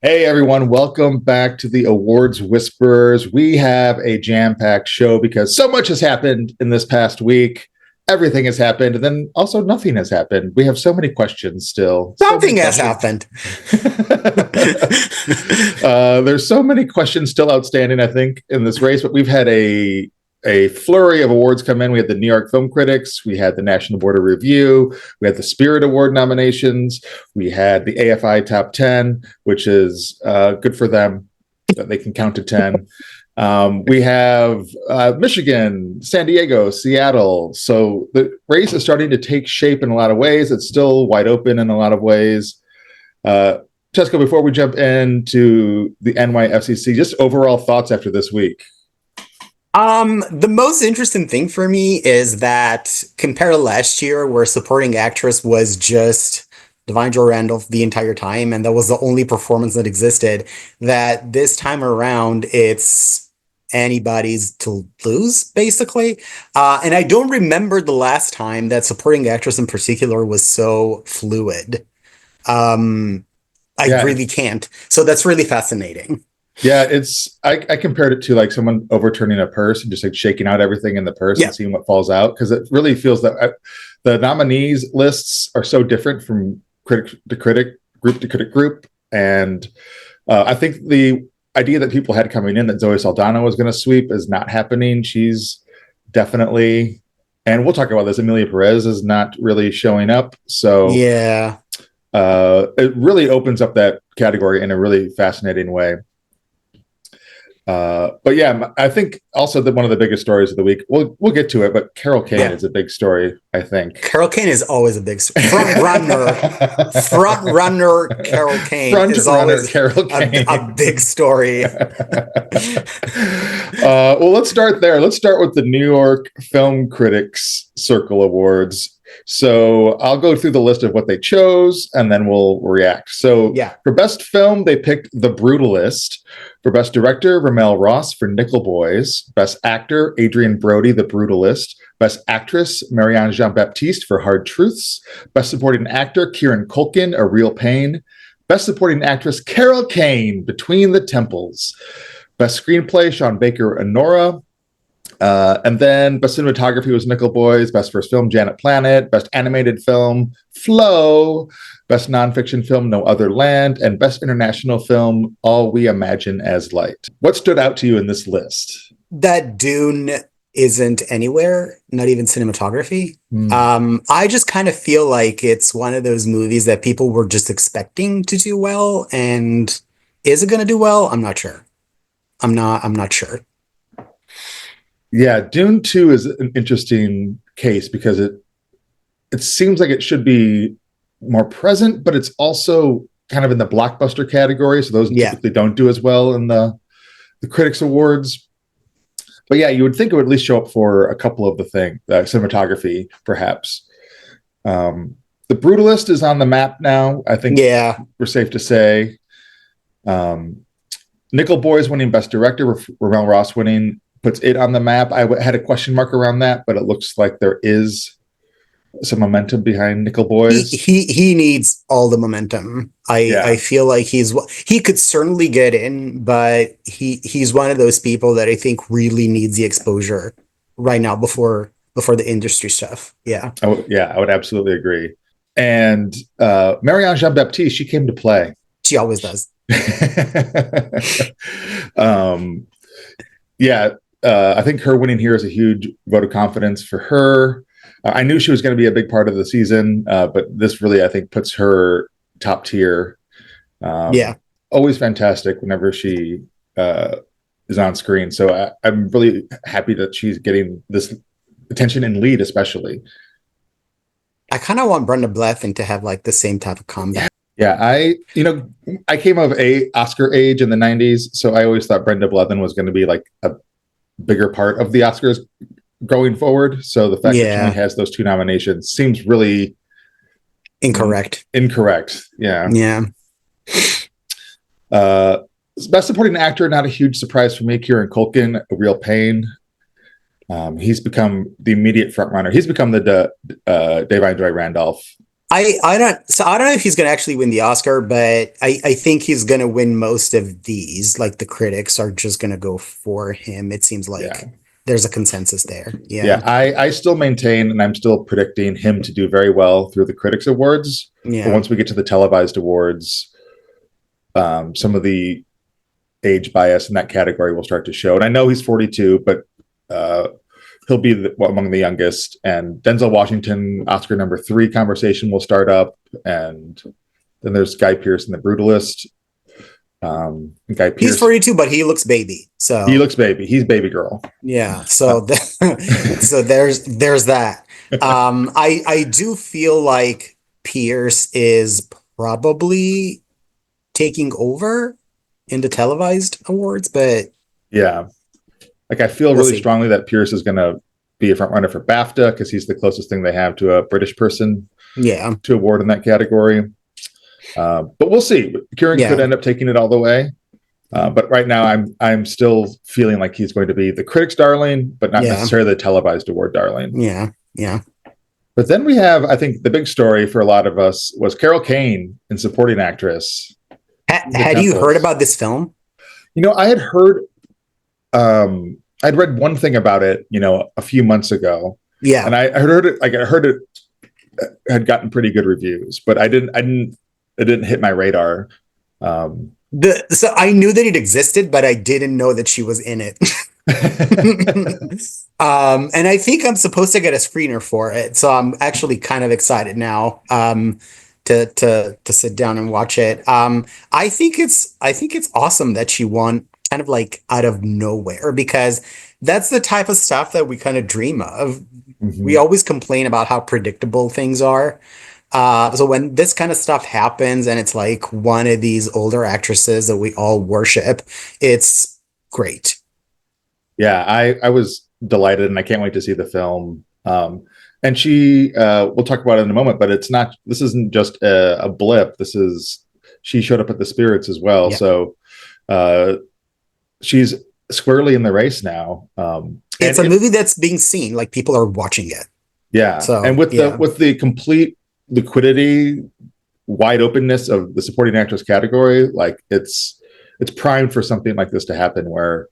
Hey everyone, welcome back to the Awards Whisperers. We have a jam-packed show because so much has happened in this past week. Everything has happened, and then also nothing has happened. We have so many questions still. So many Something has questions. happened. There's so many questions still outstanding, I think, in this race, but we've had a flurry of awards come in. We had the New York Film Critics, we had the National Board of Review, we had the Spirit Award nominations, we had the AFI Top 10, which is good for them that they can count to 10. We have Michigan, San Diego, Seattle. So the race is starting to take shape in a lot of ways. It's still wide open in a lot of ways. Cesco, before we jump into the NYFFC, just overall thoughts after this week. The most interesting thing for me is that compared to last year, where supporting actress was just Divine Joy Randolph the entire time, and that was the only performance that existed, that this time around it's anybody's to lose, basically. And I don't remember the last time that supporting actress in particular was so fluid. I Yeah, really can't. So that's really fascinating. yeah, I compared it to like someone overturning a purse and just like shaking out everything in the purse and Yeah. seeing what falls out, because it really feels that the nominees lists are so different from critic to critic, group to critic group, and I think the idea that people had coming in that Zoe Saldana was going to sweep is not happening. She's definitely, and we'll talk about this. Emilia Pérez is not really showing up, so Yeah. it really opens up that category in a really fascinating way. But yeah, I think also that one of the biggest stories of the week. We'll get to it, but Carol Kane Yeah. is a big story, I think. Carol Kane is always a big front runner. Front runner Carol Kane Front is runner always Carol a Kane. big story. Well, let's start there. Let's start with the New York Film Critics Circle Awards. So I'll go through the list of what they chose and then we'll react. So Yeah. for best film, they picked The Brutalist. For best director, Ramel Ross for Nickel Boys. Best actor, Adrian Brody, The Brutalist. Best actress, Marianne Jean-Baptiste for Hard Truths. Best supporting actor, Kieran Culkin, A Real Pain. Best supporting actress, Carol Kane, Between the Temples. Best screenplay, Sean Baker, Anora. And then best cinematography was Nickel Boys. Best first film, Janet Planet. Best animated film, Flow. Best nonfiction film, No Other Land. And best international film, All We Imagine as Light. What stood out to you in this list? That Dune isn't anywhere, not even cinematography. I just kind of feel like it's one of those movies that people were just expecting to do well, and is it going to do well? I'm not sure. I'm not sure. Yeah, Dune 2 is an interesting case because it seems like it should be more present, but it's also kind of in the blockbuster category. So those Yeah. typically don't do as well in the Critics Awards. But yeah, you would think it would at least show up for a couple of the cinematography, perhaps. The Brutalist is on the map now. I think Yeah. we're safe to say. Nickel Boys winning Best Director, Ramel Ross winning, puts it on the map. Had a question mark around that, but it looks like there is some momentum behind Nickel Boys. He needs all the momentum. I feel like he could certainly get in, but he's one of those people that I think really needs the exposure right now before the industry stuff. Yeah. I would absolutely agree. And Marianne Jean-Baptiste, she came to play. She always does. Yeah, I think her winning here is a huge vote of confidence for her. I knew she was going to be a big part of the season, but this really, I think, puts her top tier. Yeah. Always fantastic whenever she is on screen. So I'm really happy that she's getting this attention in lead, especially. I kind of want Brenda Blethyn to have like the same type of comeback. Yeah, I came of a Oscar age in the 90s, so I always thought Brenda Blethyn was going to be like a bigger part of the Oscars going forward. So the fact that she only has those two nominations seems really incorrect. Yeah. Yeah. Best supporting actor, not a huge surprise for me. Kieran Culkin, A Real Pain. He's become the immediate front runner. He's become the Deadwyler Randolph. I don't know if he's gonna actually win the Oscar, but I think he's gonna win most of these. Like the critics are just gonna go for him. It seems Yeah. like there's a consensus there. Yeah, Yeah. I still maintain and I'm still predicting him to do very well through the Critics Awards. But Yeah. once we get to the televised awards, some of the age bias in that category will start to show. And I know he's 42, but he'll be among the youngest. And Denzel Washington, Oscar number 3 conversation will start up. And then there's Guy Pearce in The Brutalist. Guy Pearce. He's 42, but he looks baby. So he looks baby. He's baby girl. Yeah. So so there's that. I do feel like Pierce is probably taking over in the televised awards, but yeah, like I feel really strongly that Pierce is going to be a front runner for BAFTA because he's the closest thing they have to a British person. Yeah. To award in that category. But we'll see. Kieran could end up taking it all the way. But right now, I'm still feeling like he's going to be the critics' darling, but not necessarily the televised award darling. Yeah, yeah. But then we have, I think, the big story for a lot of us was Carol Kane in supporting actress. Had you heard about this film? You know, I had heard. I'd read one thing about it, you know, a few months ago. Yeah, and I heard it. Like I heard it had gotten pretty good reviews, but it didn't hit my radar. So I knew that it existed, but I didn't know that she was in it. And I think I'm supposed to get a screener for it, so I'm actually kind of excited now to sit down and watch it. I think it's awesome that she won kind of like out of nowhere, because that's the type of stuff that we kind of dream of. Mm-hmm. We always complain about how predictable things are. So when this kind of stuff happens and it's like one of these older actresses that we all worship, it's great. Yeah, I was delighted and I can't wait to see the film. And she, we'll talk about it in a moment, but this isn't just a blip. She showed up at the Spirits as well. Yeah. So she's squarely in the race now. It's a movie that's being seen, like people are watching it. Yeah. So, and with the complete liquidity, wide openness of the supporting actress category, like it's primed for something like this to happen, where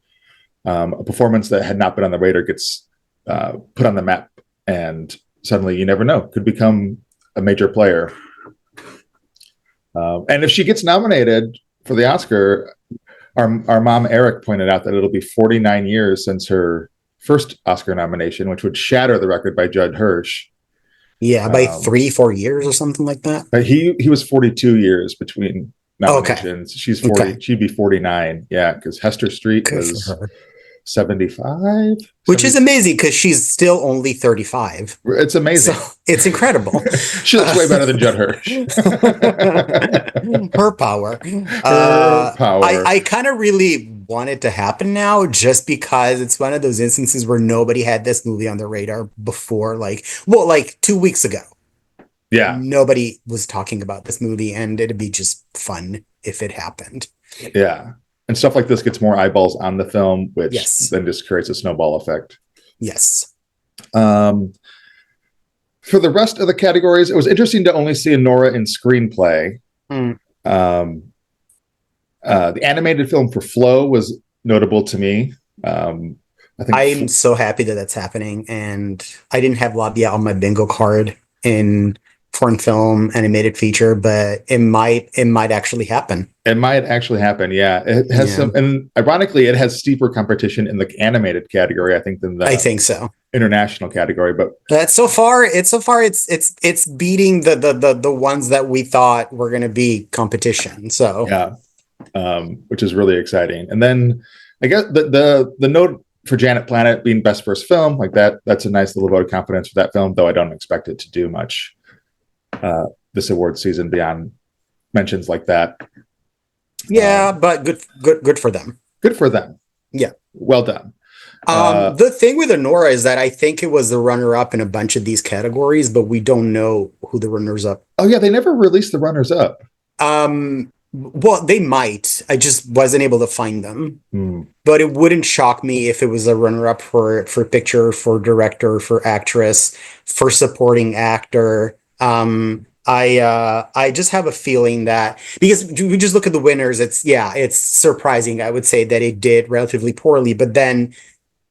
a performance that had not been on the radar gets put on the map, and suddenly, you never know, could become a major player. And if she gets nominated for the Oscar, our mom Eric pointed out that it'll be 49 years since her first Oscar nomination, which would shatter the record by Judd Hirsch. Yeah, by 3-4 years or something like that. But he was 42 years between nominations. Okay. She's 40. Okay. She'd be 49. Yeah, because Hester Street was 75, which is amazing because she's still only 35. It's amazing. So it's incredible. She looks way better than Judd Hirsch. Her power. I kind of really want it to happen now, just because it's one of those instances where nobody had this movie on their radar before, like 2 weeks ago. Yeah. Nobody was talking about this movie, and it'd be just fun if it happened. Yeah. And stuff like this gets more eyeballs on the film, which then just creates a snowball effect. Yes. For the rest of the categories, it was interesting to only see Anora in screenplay. The animated film for Flow was notable to me. I think I'm so happy that that's happening, and I didn't have Labia on my bingo card in foreign film animated feature, but it might actually happen. It might actually happen. Yeah, it has some, and ironically, it has steeper competition in the animated category, I think, than the international category. But so far it's beating the ones that we thought were going to be competition. So yeah, which is really exciting. And then I guess the note for Janet Planet being best first film, like that's a nice little vote of confidence for that film, though I don't expect it to do much this award season beyond mentions like that. Yeah, but good for them. Good for them. Yeah, well done. The thing with Anora is that I think it was the runner-up in a bunch of these categories, but we don't know who the runners-up. Oh yeah, they never released the runners-up. Well, they might. I just wasn't able to find them. But it wouldn't shock me if it was a runner-up for picture, for director, for actress, for supporting actor. I just have a feeling that because we just look at the winners, it's surprising. I would say that it did relatively poorly, but then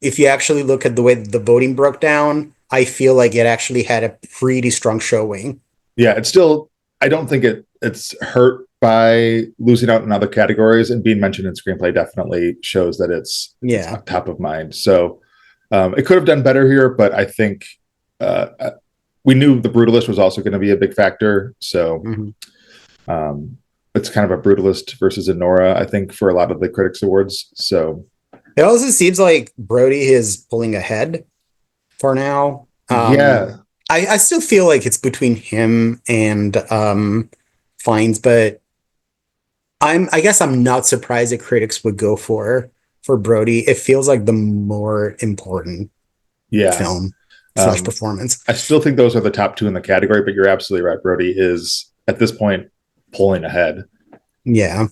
if you actually look at the way the voting broke down, I feel like it actually had a pretty strong showing. Yeah, it's still. I don't think it's hurt by losing out in other categories, and being mentioned in screenplay definitely shows that it's Yeah. top of mind. So it could have done better here, but I think uh, we knew the Brutalist was also going to be a big factor. So Hmm. it's kind of a Brutalist versus Anora, I think, for a lot of the Critics Awards. So It also seems like Brody is pulling ahead for now. yeah, I still feel like it's between him and Fines, but I guess I'm not surprised that critics would go for Brody. It feels like the more important yeah. film slash Um, performance. I still think those are the top two in the category, but you're absolutely right. Brody is at this point pulling ahead. Yeah,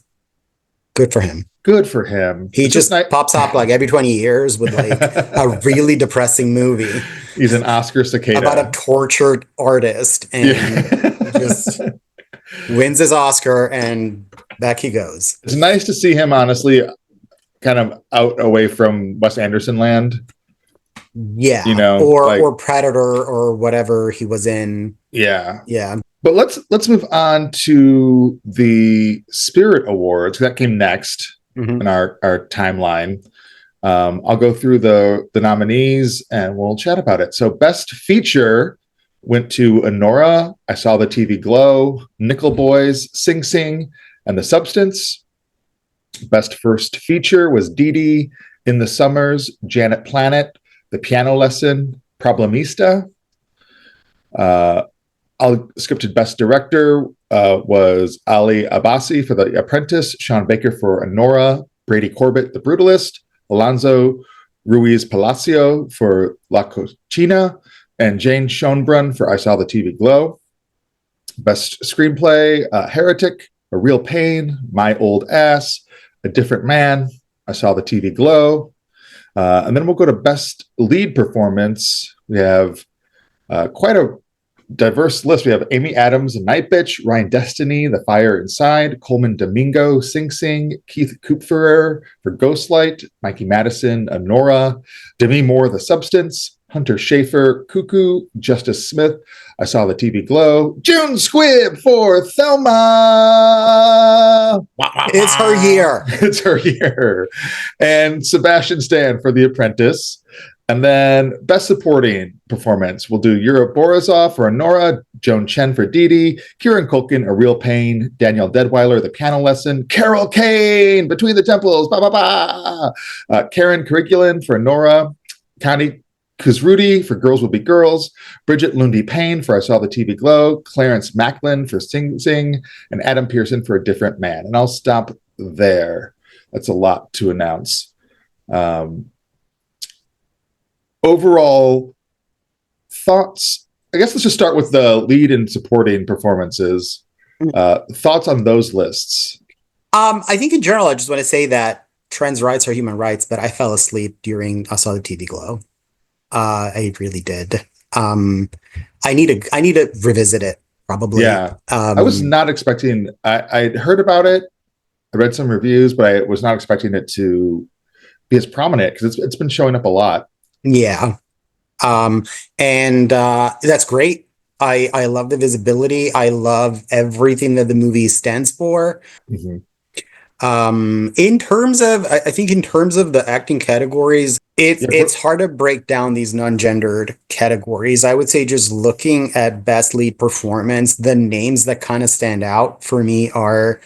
good for him. Good for him. He It's just just nice. pops up like every 20 years with like a really depressing movie He's an Oscar about a cicada. tortured artist and just Yeah. wins his Oscar and back he goes. It's nice to see him, honestly, kind of out away from Wes Anderson land. You Yeah, know, like, or Predator or whatever he was in. yeah. Yeah. But let's move on to the Spirit Awards. That came next Mhm. in our timeline. I'll go through the nominees and we'll chat about it. So, Best Feature went to Anora, I Saw the TV Glow, Nickel Boys, Sing Sing, and The Substance. Best First Feature was Dee Dee, In the Summers, Janet Planet, The Piano Lesson, Problemista. Uh, Scripted Best Director was Ali Abbasi for The Apprentice, Sean Baker for Anora, Brady Corbett, The Brutalist, Alonso Ruiz Palacio for La Cochina, and Jane Schoenbrunn for I Saw the TV Glow. Best Screenplay, Heretic, A Real Pain, My Old Ass, A Different Man, I Saw the TV Glow. And then we'll go to Best Lead Performance. We have quite a diverse list. We have Amy Adams, Night Bitch, Ryan Destiny, The Fire Inside, Coleman Domingo, Sing Sing, Keith Kupferer for Ghostlight, Mikey Madison, Anora, Demi Moore, The Substance, Hunter Schafer, Cuckoo, Justice Smith, I Saw the TV Glow, June Squibb for Thelma. It's her year. It's her year. And Sebastian Stan for The Apprentice. And then Best Supporting Performance, we'll do Yura Borisov for Anora, Joan Chen for Dee Dee, Kieran Culkin, A Real Pain, Danielle Deadwyler, The Piano Lesson, Carol Kane, Between the Temples, ba ba ba, Karen Curriculum for Anora, Connie Kuzruti for Girls Will Be Girls, Bridget Lundy Payne for I Saw the TV Glow, Clarence Macklin for Sing Sing, and Adam Pearson for A Different Man. And I'll stop there. That's a lot to announce. Overall thoughts, I guess let's just start with the lead and supporting performances. Thoughts on those lists? I think in general, I just want to say that trans rights are human rights, but I fell asleep during I Saw the TV Glow. I really did. I need to revisit it probably. Yeah. I was not expecting, I'd heard about it. I read some reviews, but I was not expecting it to be as prominent because it's been showing up a lot. Yeah. And that's great. I love the visibility. I love everything that the movie stands for. Mm-hmm. In terms of, I think in terms of the acting categories, Yeah, it's hard to break down these non-gendered categories. I would say just looking at best lead performance, the names that kind of stand out for me are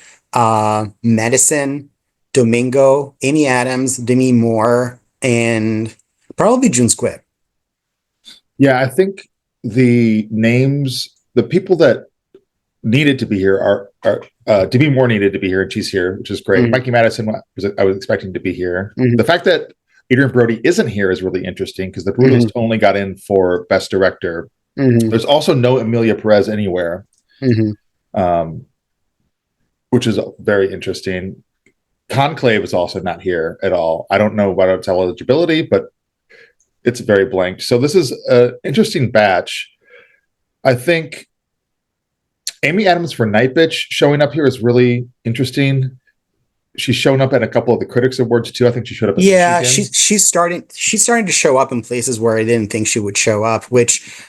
Medicine, Domingo, Amy Adams, Demi Moore, and probably June Squibb. Yeah, I think the names, the people that needed to be here are Demi Moore needed to be here, and she's here, which is great. Mhm. Mikey Madison, I was expecting to be here. Mhm. The fact that Adrian Brody isn't here is really interesting because The Brutalist only got in for Best Director. There's also no Emilia Pérez anywhere, which is very interesting. Conclave is also not here at all. I don't know about its eligibility, but it's very blank. So this is an interesting batch. I think Amy Adams for Night Bitch showing up here is really interesting. She's shown up at a couple of the Critics Awards too. I think she showed up at Yeah, Michigan. she's starting to show up in places where I didn't think she would show up, which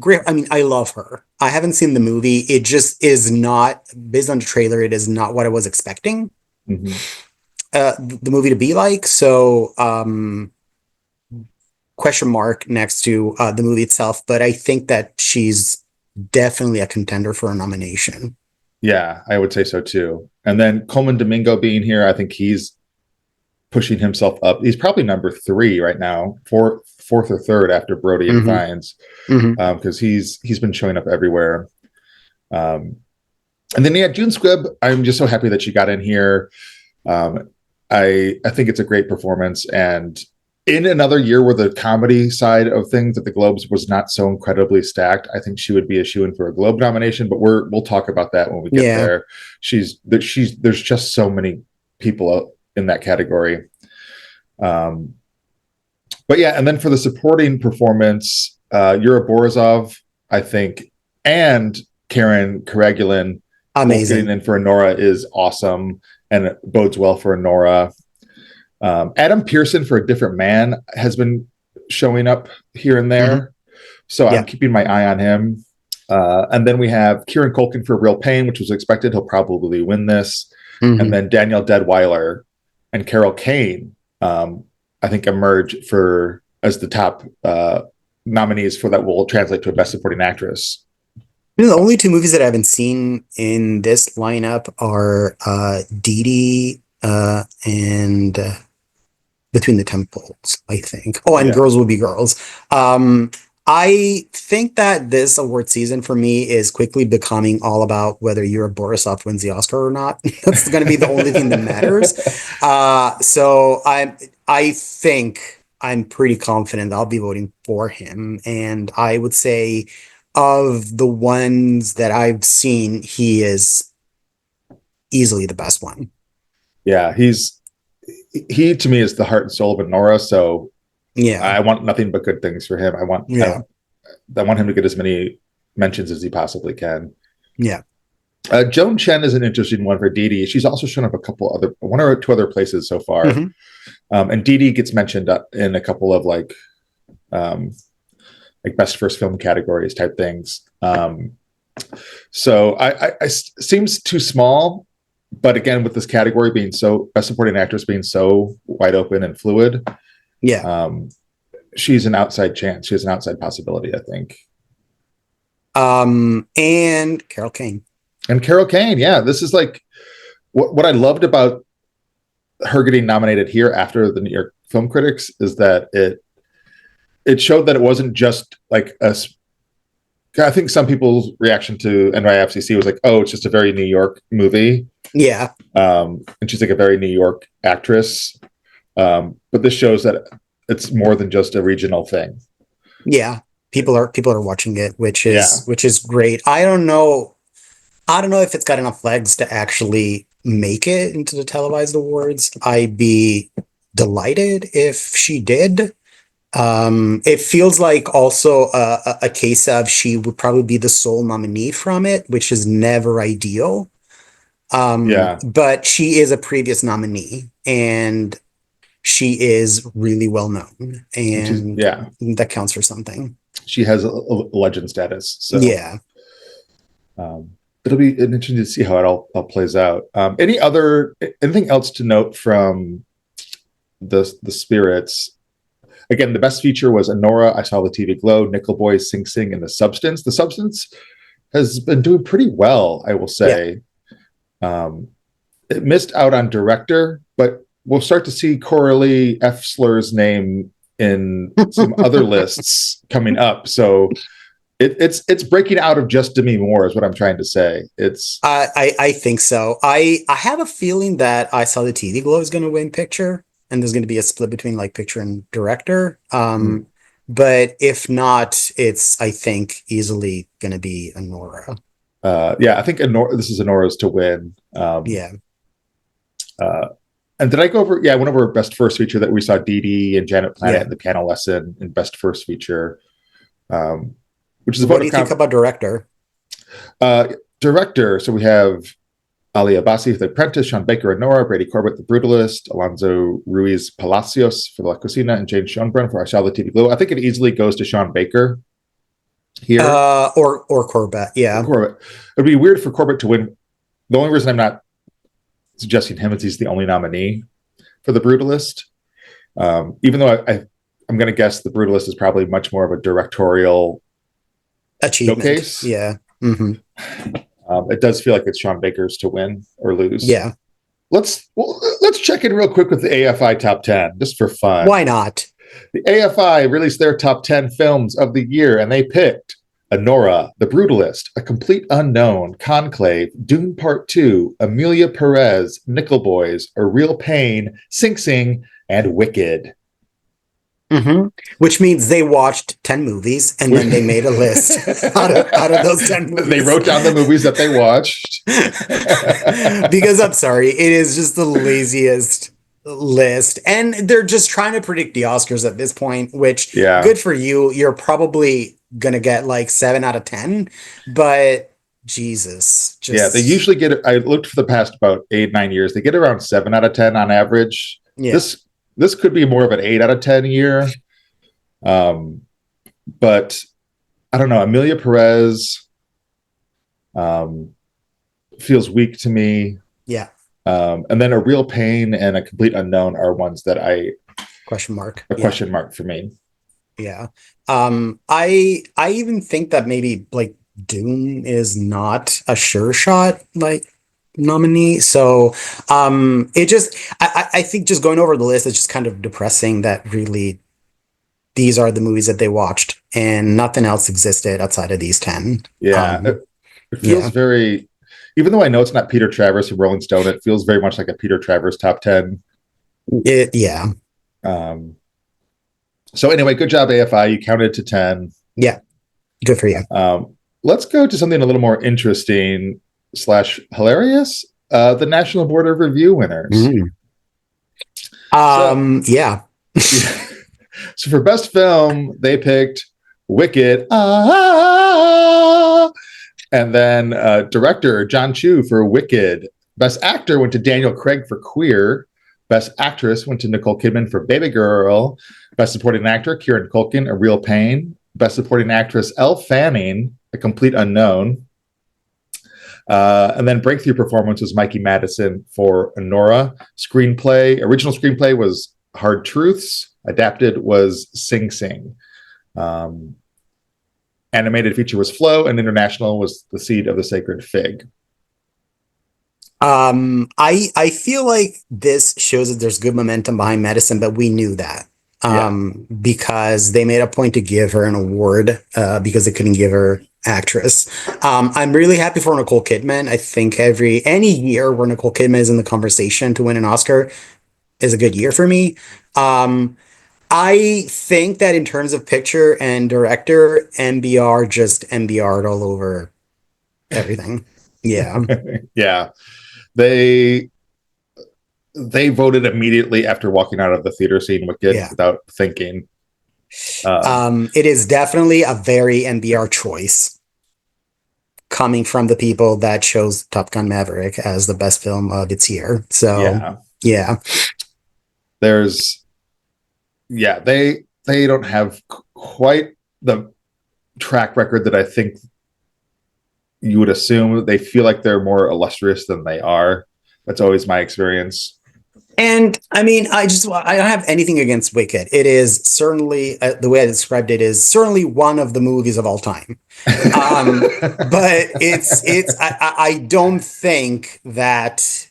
great. I mean, I love her. I haven't seen the movie. It just is not, based on the trailer, it is not what I was expecting Mm-hmm. the movie to be like. So question mark next to the movie itself, but I think that she's definitely a contender for a nomination. Yeah, I would say so too. And then Coleman Domingo being here, I think he's pushing himself up. He's probably number 3 right now, fourth or third after Brody and Hmm. Fiennes, Hmm. because he's been showing up everywhere. And then June Squibb, I'm just so happy that she got in here. I think it's a great performance, and in another year where the comedy side of things at the Globes was not so incredibly stacked, I think she would be a shoo-in for a Globe nomination. But we'll talk about that when we get Yeah. there. There's just so many people in that category. But yeah, and then for the supporting performance, Yura Borisov, I think, and Karen Karagulin both getting Amazing. in for Anora is awesome, and it bodes well for Anora. Adam Pearson for A Different Man has been showing up here and there, Hmm. so I'm Yeah. keeping my eye on him. And then we have Kieran Culkin for Real Pain, which was expected. He'll probably win this. And Hmm. then Danielle Deadwyler and Carol Kane, I think, emerge as the top nominees for that will translate to a Best Supporting Actress. You know, the only two movies that I haven't seen in this lineup are Dee Dee and Between the Temples, I think. Oh, and Yeah. Girls Will Be Girls. I think that this award season for me is quickly becoming all about whether Yura Borisov wins the Oscar or not. That's going to be the only thing that matters. So I think I'm pretty confident I'll be voting for him, and I would say of the ones that I've seen, he is easily the best one. Yeah, he to me is the heart and soul of Anora. So Yeah, I want nothing but good things for him. yeah, I want him to get as many mentions as he possibly can. yeah. Joan Chen is an interesting one for Dee Dee. She's also shown up one or two other places so far. Hmm. And Dee Dee gets mentioned in a couple of like best first film categories type things. So I seems too small, but again, with this category being so best supporting actress being so wide open and fluid, Yeah. she's an outside chance. She has an outside possibility, I think. And Carol Kane. And Carol Kane, yeah, this is like what I loved about her getting nominated here after the New York Film Critics is that it showed that it wasn't just like I think some people's reaction to NYFFC was like, oh, it's just a very New York movie. Yeah. And she's like a very New York actress. But this shows that it's more than just a regional thing. Yeah. People are watching it, which Yeah. is great. I don't know if it's got enough legs to actually make it into the televised awards. I'd be delighted if she did. It feels like also a case of she would probably be the sole nominee from it, which is never ideal. Yeah. But she is a previous nominee, and she is really well known, and Yeah. that counts for something. She has a legend status. So Yeah. it'll be interesting to see how it all plays out. Anything else to note from the spirits? Again, the best feature was Anora, I Saw the TV Glow, Nickel Boys, Sing Sing, and The Substance. The Substance has been doing pretty well, I will say. Yeah. It missed out on director, but we'll start to see Coralie F. Slur's name in some other lists coming up. So it's breaking out of just Demi Moore is what I'm trying to say. I think so. I have a feeling that I Saw the TV Glow is going to win picture, and there's going to be a split between like picture and director. But if not, it's, I think, easily going to be Anora. Yeah, I think this is Anora's to win. Yeah. And did I go over? Yeah, I went over best first feature that we saw Dee Dee and Janet Planet in the piano lesson in best first feature, which is what do you think about director? Director. So we have Ali Abbasi for The Apprentice, Sean Baker, Anora, Brady Corbett, The Brutalist, Alonso Ruiz Palacios for La Cocina, and Jane Schoenbrunn for I Shall the TV Glow. I think it easily goes to Sean Baker here. Or Corbett, yeah. Corbett. It'd be weird for Corbett to win. The only reason I'm not suggesting him is he's the only nominee for The Brutalist. Even though I'm going to guess The Brutalist is probably much more of a directorial achievement. Showcase. Yeah. Mm-hmm. It does feel like it's Sean Baker's to win or lose. Yeah. Let's check in real quick with the AFI top 10 just for fun. Why not? The AFI released their top 10 films of the year, and they picked Anora, The Brutalist, A Complete Unknown, Conclave, Dune Part 2, Emilia Pérez, Nickel Boys, A Real Pain, Sing Sing, and Wicked. Mm-hmm. Which means they watched 10 movies and then they made a list out of those 10 movies. They wrote down the movies that they watched. Because I'm sorry, it is just the laziest list. And they're just trying to predict the Oscars at this point, which good for you. You're probably going to get like 7 out of 10. But Jesus. They usually get, I looked for the past about 8-9 years, they get around 7 out of 10 on average. Yeah. This could be more of an 8 out of 10 year. But I don't know. Emilia Pérez feels weak to me. Yeah. And then A Real Pain and A Complete Unknown are ones that question mark for me. Yeah. I even think that maybe like Dune is not a sure shot like nominee. So I think just going over the list is just kind of depressing that really these are the movies that they watched and nothing else existed outside of these 10. Yeah. It feels very, even though I know it's not Peter Travers from Rolling Stone, it feels very much like a Peter Travers top 10. So anyway, good job, AFI. You counted to 10. Yeah. Good for you. Let's go to something a little more interesting / hilarious. The National Board of Review winners. So for best film, they picked Wicked. And then director John Chu for Wicked. Best actor went to Daniel Craig for Queer. Best actress went to Nicole Kidman for Baby Girl. Best supporting actor Kieran Culkin, A Real Pain. Best supporting actress Elle Fanning, A Complete Unknown. And then breakthrough performance was Mikey Madison for Anora. Original screenplay was Hard Truths. Adapted was Sing Sing. Animated feature was Flow, and international was The Seed of the Sacred Fig. I feel like this shows that there's good momentum behind Madison, but we knew that because they made a point to give her an award because they couldn't give her actress. I'm really happy for Nicole Kidman. I think any year where Nicole Kidman is in the conversation to win an Oscar is a good year for me. I think that in terms of picture and director, MBR just MBR'd all over everything. Yeah. Yeah. They voted immediately after walking out of the theater scene Wicked without thinking. It is definitely a very MBR choice coming from the people that chose Top Gun Maverick as the best film of its year. So yeah. They don't have quite the track record that I think you would assume. They feel like they're more illustrious than they are. That's always my experience. And I mean, I don't have anything against Wicked. It is certainly, the way I described it, is certainly one of the movies of all time. But I don't think that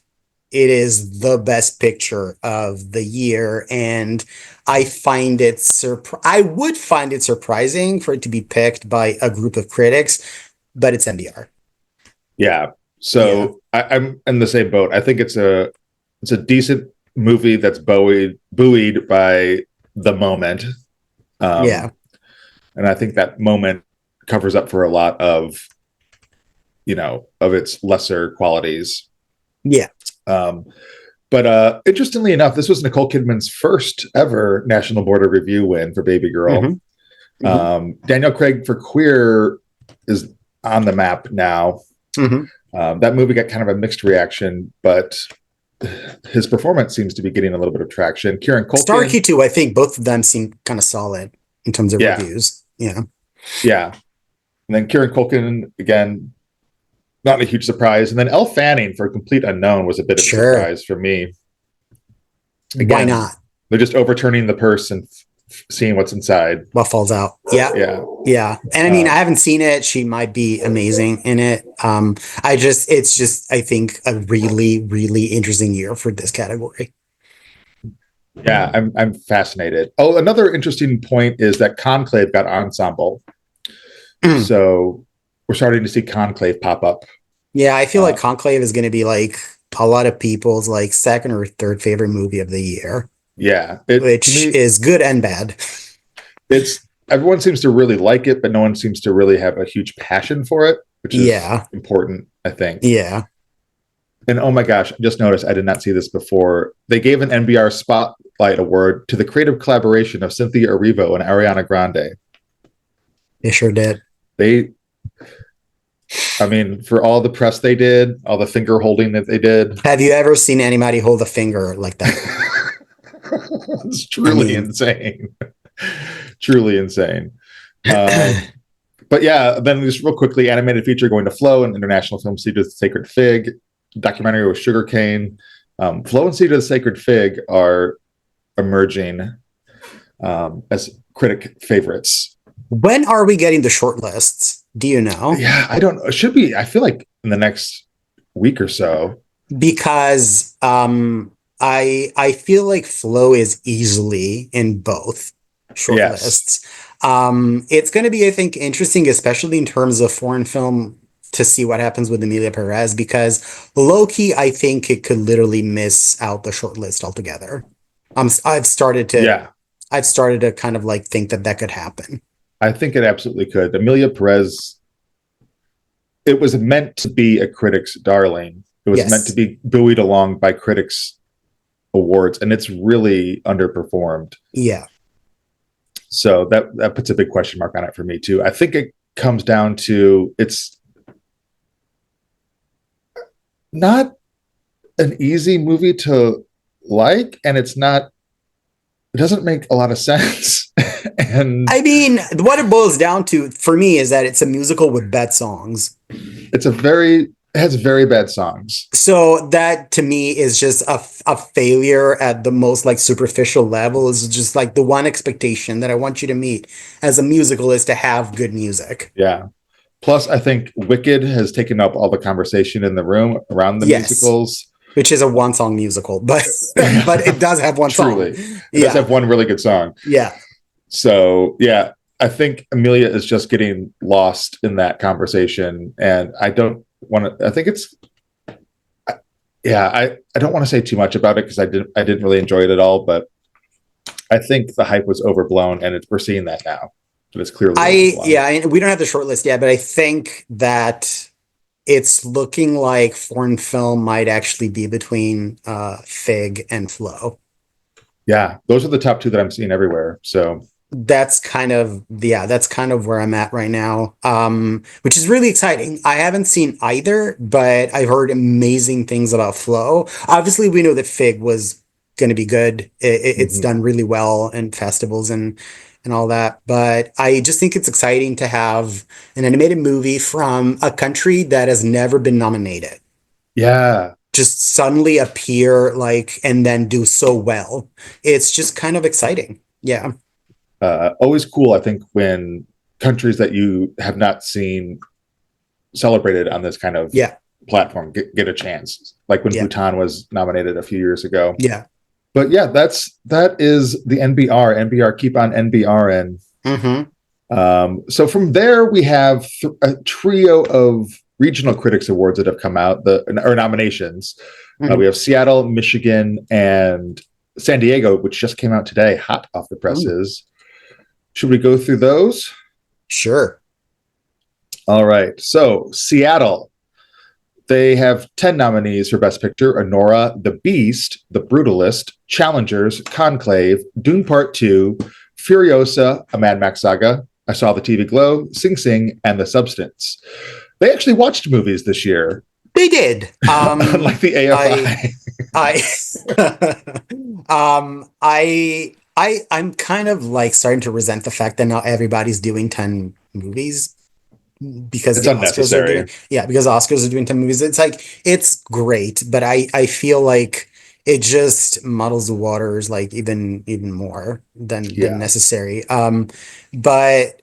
it is the best picture of the year. And I find it I would find it surprising for it to be picked by a group of critics, but it's MBR. Yeah. So I'm in the same boat. I think it's a decent movie that's buoyed by the moment. And I think that moment covers up for a lot of its lesser qualities. Yeah. But interestingly enough, this was Nicole Kidman's first ever National Board of Review win for Baby Girl. Mm-hmm. Daniel Craig for Queer is on the map now. Mm-hmm. That movie got kind of a mixed reaction, but his performance seems to be getting a little bit of traction. Kieran Culkin. Starkey too, I think both of them seem kind of solid in terms of reviews. Yeah. Yeah. And then Kieran Culkin, again, not a huge surprise. And then Elle Fanning for a complete unknown was a bit of a surprise for me. Again, why not? They're just overturning the purse and seeing what's inside. What falls out. Yeah. Yeah. Yeah. And I mean, I haven't seen it. She might be amazing in it. It's just, I think, a really, really interesting year for this category. Yeah, I'm fascinated. Oh, another interesting point is that Conclave got ensemble. So we're starting to see Conclave pop up. Yeah, I feel like Conclave is going to be like a lot of people's like second or third favorite movie of the year. Yeah. Which is good and bad. Everyone seems to really like it, but no one seems to really have a huge passion for it, which is important, I think. Yeah. And oh my gosh, I just noticed, I did not see this before. They gave an NBR Spotlight Award to the creative collaboration of Cynthia Erivo and Ariana Grande. They sure did. For all the press they did, all the finger holding that they did. Have you ever seen anybody hold a finger like that? It's truly insane. Truly insane. But yeah, then just real quickly, animated feature going to Flow and International Film Siege of the Sacred Fig. Documentary with Sugarcane. Flow and Siege of the Sacred Fig are emerging as critic favorites. When are we getting the shortlists? Do you know? Yeah, I don't know. It should be, I feel like in the next week or so. Because I feel like Flow is easily in both shortlists. Yes. It's going to be, I think, interesting, especially in terms of foreign film, to see what happens with Emilia Pérez, because low-key, I think it could literally miss out the shortlist altogether. I've started to kind of like think that could happen. I think it absolutely could. Emilia Pérez, it was meant to be a critic's darling. It was meant to be buoyed along by critics' awards, and it's really underperformed. Yeah. So that puts a big question mark on it for me too. I think it comes down to it's not an easy movie to like, and it doesn't make a lot of sense. And I mean, what it boils down to for me is that it's a musical with bad songs. It has very bad songs. So that to me is just a failure at the most like superficial level. Is just like the one expectation that I want you to meet as a musical is to have good music. Yeah. Plus, I think Wicked has taken up all the conversation in the room around the musicals. Which is a one-song musical, but it does have one song. Truly. It does have one really good song. Yeah. So, yeah, I think Emilia is just getting lost in that conversation. And I don't want to, I think it's, I don't want to say too much about it because I didn't really enjoy it at all, but I think the hype was overblown, and we're seeing that now. But it's clearly and we don't have the shortlist yet, but I think that it's looking like foreign film might actually be between Fig and Flow. Yeah, those are the top two that I'm seeing everywhere. So that's kind of where I'm at right now, which is really exciting. I haven't seen either, but I've heard amazing things about Flow. Obviously, we know that Fig was going to be good. It's done really well in festivals and all that. But I just think it's exciting to have an animated movie from a country that has never been nominated. Yeah. Just suddenly appear and then do so well. It's just kind of exciting. Yeah. Always cool, I think, when countries that you have not seen celebrated on this kind of platform get a chance. Like when Bhutan was nominated a few years ago. Yeah. But yeah, that is the NBR. NBR, keep on NBR. So from there, we have a trio of regional critics awards that have come out, or nominations. We have Seattle, Michigan, and San Diego, which just came out today, hot off the presses. Should we go through those? Sure. All right. So Seattle, they have 10 nominees for Best Picture: Anora, The Beast, The Brutalist, Challengers, Conclave, Dune Part 2, Furiosa, a Mad Max saga, I Saw the TV Glow, Sing Sing, and The Substance. They actually watched movies this year. They did. Unlike the AFI. I'm kind of like starting to resent the fact that now everybody's doing 10 movies because It's the Oscars are doing, unnecessary. because Oscars are doing 10 movies. It's like, it's great, but I feel like it just muddles the waters like even more than Yeah. necessary. But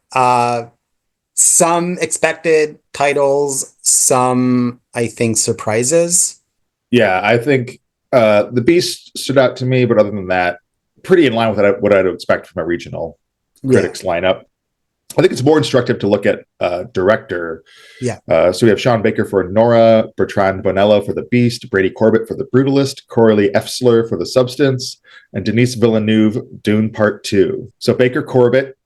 some expected titles, some I think surprises. Yeah, I think The Beast stood out to me, but other than that, pretty in line with what I'd expect from a regional critics lineup. I think it's more instructive to look at director. Yeah. So we have Sean Baker for Anora, Bertrand Bonello for The Beast, Brady Corbett for The Brutalist, Coralie Efsler for The Substance, and Denis Villeneuve, Dune Part 2. So Baker Corbett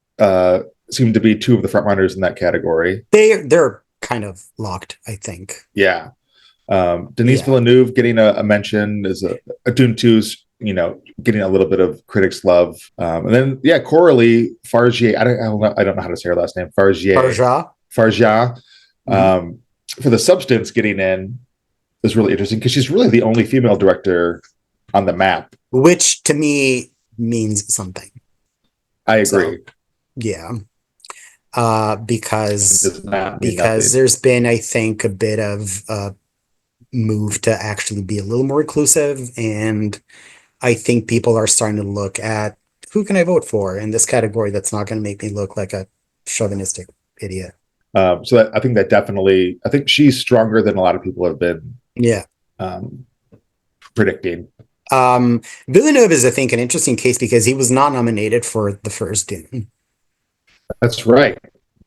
seem to be two of the frontrunners in that category. They're kind of locked, I think. Yeah. Denis Villeneuve getting a mention is a Dune 2's, getting a little bit of critics' love. And then, Coralie Fargier, I don't know how to say her last name. Fargia. Mm-hmm. For The Substance, getting in is really interesting because she's really the only female director on the map. Which to me means something. I agree. So, yeah. Because there's been, I think, a bit of move to actually be a little more inclusive, and I think people are starting to look at who can I vote for in this category that's not going to make me look like a chauvinistic idiot. So I think that definitely, I think she's stronger than a lot of people have been predicting. Villeneuve is, I think, an interesting case because he was not nominated for the first Dune. That's right.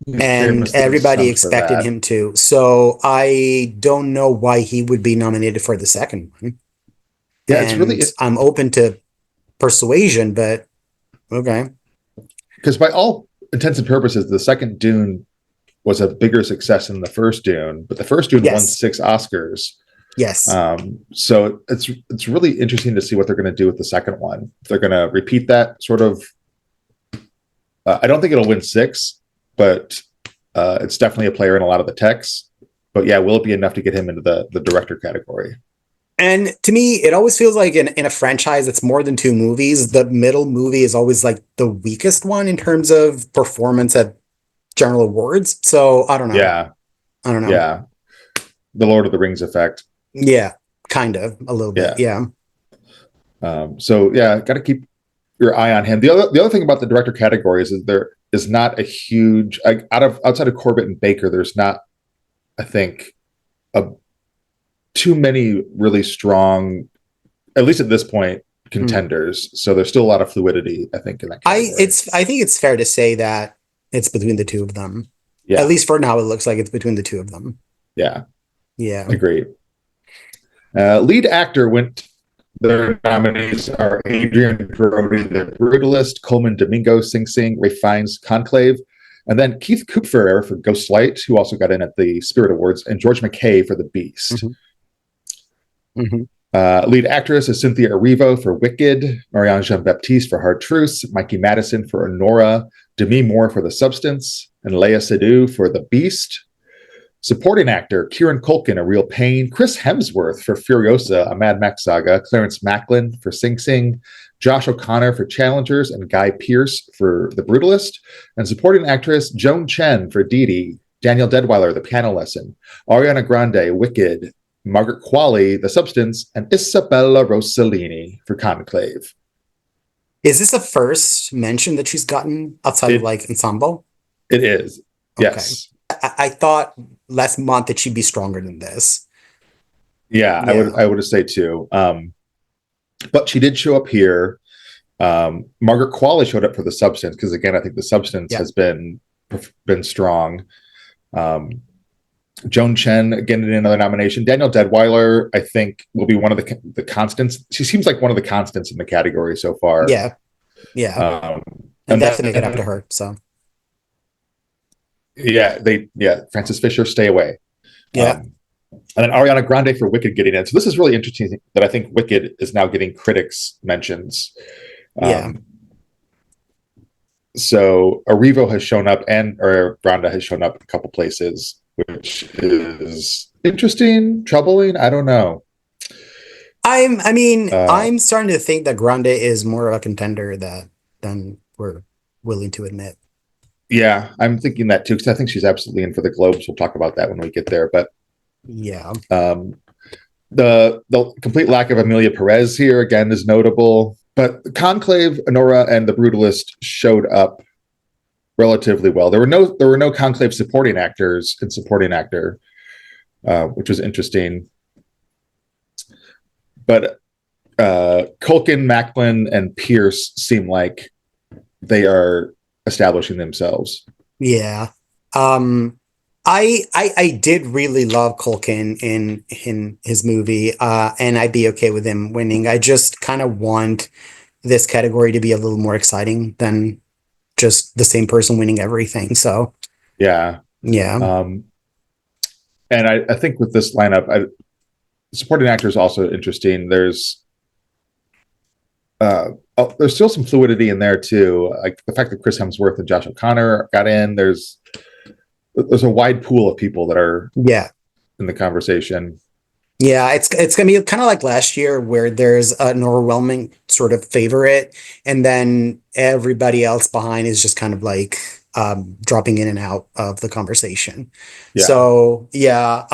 And everybody expected him to. So I don't know why he would be nominated for the second one. Yeah, it's really. I'm open to persuasion, but okay. Because by all intents and purposes, the second Dune was a bigger success than the first Dune, but the first Dune won 6 Oscars. Yes. So it's really interesting to see what they're going to do with the second one. If they're going to repeat that sort of. I don't think it'll win 6, but it's definitely a player in a lot of the texts. But yeah, will it be enough to get him into the director category? And to me, it always feels like in a franchise that's more than 2 movies, the middle movie is always like the weakest one in terms of performance at general awards. So I don't know. Yeah. I don't know. Yeah. The Lord of the Rings effect. Yeah. Kind of. A little bit. Yeah. So yeah, got to keep your eye on him. The other thing about the director category is there is not a huge outside of Corbett and Baker. There's not, I think, too many really strong, at least at this point, contenders. So there's still a lot of fluidity, I think, in that category. I think it's fair to say that it's between the 2 of them. Yeah. At least for now, it looks like it's between the 2 of them. Yeah. Yeah. Agreed. Lead actor went. Their nominees are Adrian Brody, The Brutalist, Coleman Domingo, Sing Sing, Ray Fiennes, Conclave, and then Keith Kupfer for Ghostlight, who also got in at the Spirit Awards, and George McKay for The Beast. Lead actress is Cynthia Erivo for Wicked, Marianne Jean-Baptiste for Hard Truths, Mikey Madison for Anora, Demi Moore for The Substance, and Léa Seydoux for The Beast. Supporting actor, Kieran Culkin, A Real Pain, Chris Hemsworth for Furiosa, a Mad Max saga, Clarence Macklin for Sing Sing, Josh O'Connor for Challengers, and Guy Pearce for The Brutalist, and supporting actress Joan Chen for Dee Dee, Daniel Deadwyler, The Piano Lesson, Ariana Grande, Wicked, Margaret Qualley, The Substance, and Isabella Rossellini for Conclave. Is this the first mention that she's gotten outside of like ensemble? It is. Okay. Yes. I thought last month that she'd be stronger than this. Yeah, I would say too. But she did show up here. Margaret Qualley showed up for The Substance because again, I think The Substance has been strong. Joan Chen again in another nomination. Daniel Deadwyler, I think, will be one of the constants. She seems like one of the constants in the category so far. Yeah. And they have to make it up to her. So. Yeah, Francis Fisher, Stay Away. Yeah. And then Ariana Grande for Wicked getting in. So this is really interesting that I think Wicked is now getting critics mentions. So Arrivo has shown up, or Granda has shown up in a couple places, which is interesting, troubling. I don't know. I'm starting to think that Grande is more of a contender than we're willing to admit. Yeah, I'm thinking that too, because I think she's absolutely in for the Globes. We'll talk about that when we get there. But Yeah. The complete lack of Emilia Pérez here again is notable. But Conclave, Anora, and the Brutalist showed up relatively well. There were no Conclave supporting actors and supporting actor, which was interesting. But Culkin, Macklin, and Pierce seem like they are establishing themselves. Yeah. I did really love Culkin in his movie, and I'd be okay with him winning. I just kind of want this category to be a little more exciting than just the same person winning everything. So yeah. And I think with this lineup, supporting actor is also interesting. There's still some fluidity in there too, like the fact that Chris Hemsworth and Josh O'Connor got in. There's a wide pool of people that are in the conversation. Yeah, it's gonna be kind of like last year where there's an overwhelming sort of favorite, and then everybody else behind is just kind of like dropping in and out of the conversation. Yeah. So yeah,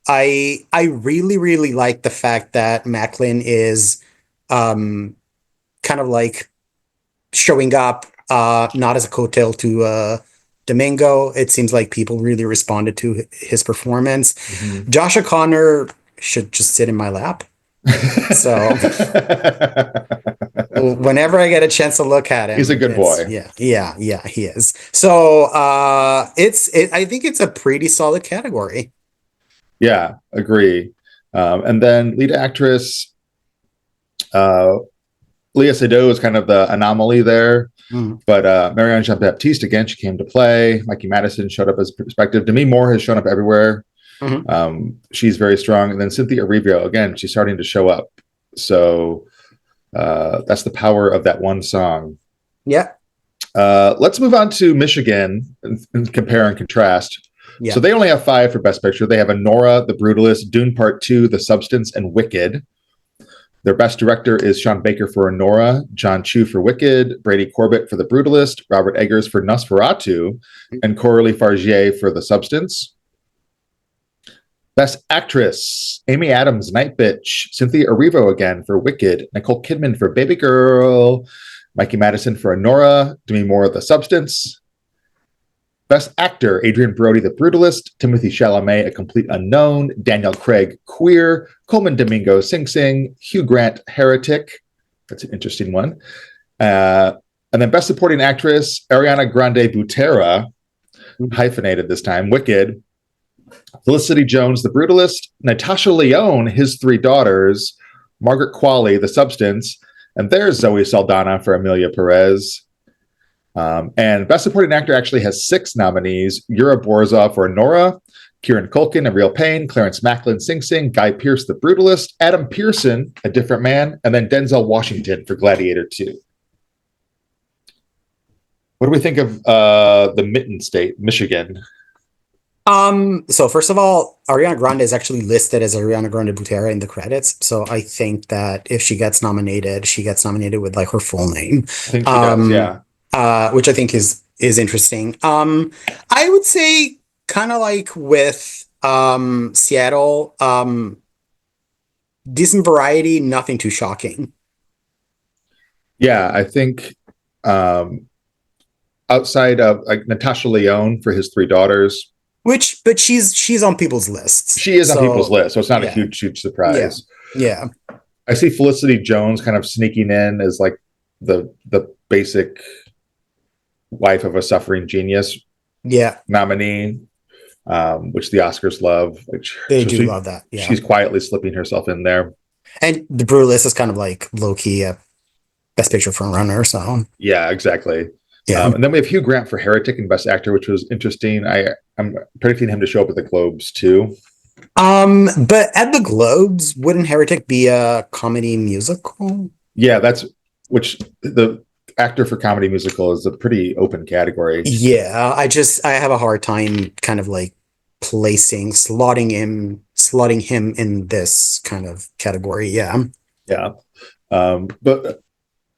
I really really like the fact that Macklin is kind of like showing up not as a coattail to Domingo. It seems like people really responded to his performance. Mm-hmm. Josh O'Connor should just sit in my lap. So whenever I get a chance to look at him, he's a good boy. Yeah, he is. So I think it's a pretty solid category. Yeah, agree. And then lead actress, Leah Seydoux is kind of the anomaly there. But Marianne Jean-Baptiste, again, she came to play. Mikey Madison showed up as a perspective. Demi Moore has shown up everywhere. She's very strong. And then Cynthia Erivo, again, she's starting to show up. So that's the power of that one song. Yeah. Let's move on to Michigan and compare and contrast. Yeah. So they only have 5 for Best Picture. They have Anora, The Brutalist, Dune Part 2, The Substance, and Wicked. Their best director is Sean Baker for Anora, John Chu for Wicked, Brady Corbett for The Brutalist, Robert Eggers for Nosferatu, and Coralie Fargier for The Substance. Best Actress, Amy Adams, Night Bitch, Cynthia Erivo again for Wicked, Nicole Kidman for Baby Girl, Mikey Madison for Anora, Demi Moore, The Substance. Best Actor, Adrian Brody, The Brutalist, Timothy Chalamet, A Complete Unknown, Daniel Craig, Queer, Coleman Domingo, Sing Sing, Hugh Grant, Heretic. That's an interesting one. And then Best Supporting Actress, Ariana Grande Butera, hyphenated this time, Wicked, Felicity Jones, The Brutalist, Natasha Lyonne, His Three Daughters, Margaret Qualley, The Substance, and there's Zoe Saldana for Emilia Pérez. And Best Supporting Actor actually has 6 nominees: Yura Borzov for Anora, Kieran Culkin, A Real Pain, Clarence Macklin, Sing Sing, Guy Pearce, The Brutalist, Adam Pearson, A Different Man, and then Denzel Washington for Gladiator 2. What do we think of the Mitten State, Michigan? So first of all, Ariana Grande is actually listed as Ariana Grande Butera in the credits. So I think that if she gets nominated, with like her full name. I think she does, yeah. Which I think is interesting. I would say kind of like with Seattle, decent variety, nothing too shocking. Yeah, I think outside of like Natasha Lyonne for His Three Daughters, but she's on people's lists. She is on people's list, so it's not a huge surprise. Yeah. I see Felicity Jones kind of sneaking in as like the basic wife of a suffering genius nominee, which the Oscars love. They do love that. Yeah. She's quietly slipping herself in there. And The Brutalist is kind of like low-key a Best Picture frontrunner. So yeah, exactly. Yeah. And then we have Hugh Grant for Heretic and Best Actor, which was interesting. I'm predicting him to show up at the Globes too. But at the Globes, wouldn't Heretic be a comedy musical? Yeah, that's which actor for comedy musical is a pretty open category. Yeah, I have a hard time kind of like slotting him in this kind of category. Yeah. Yeah. But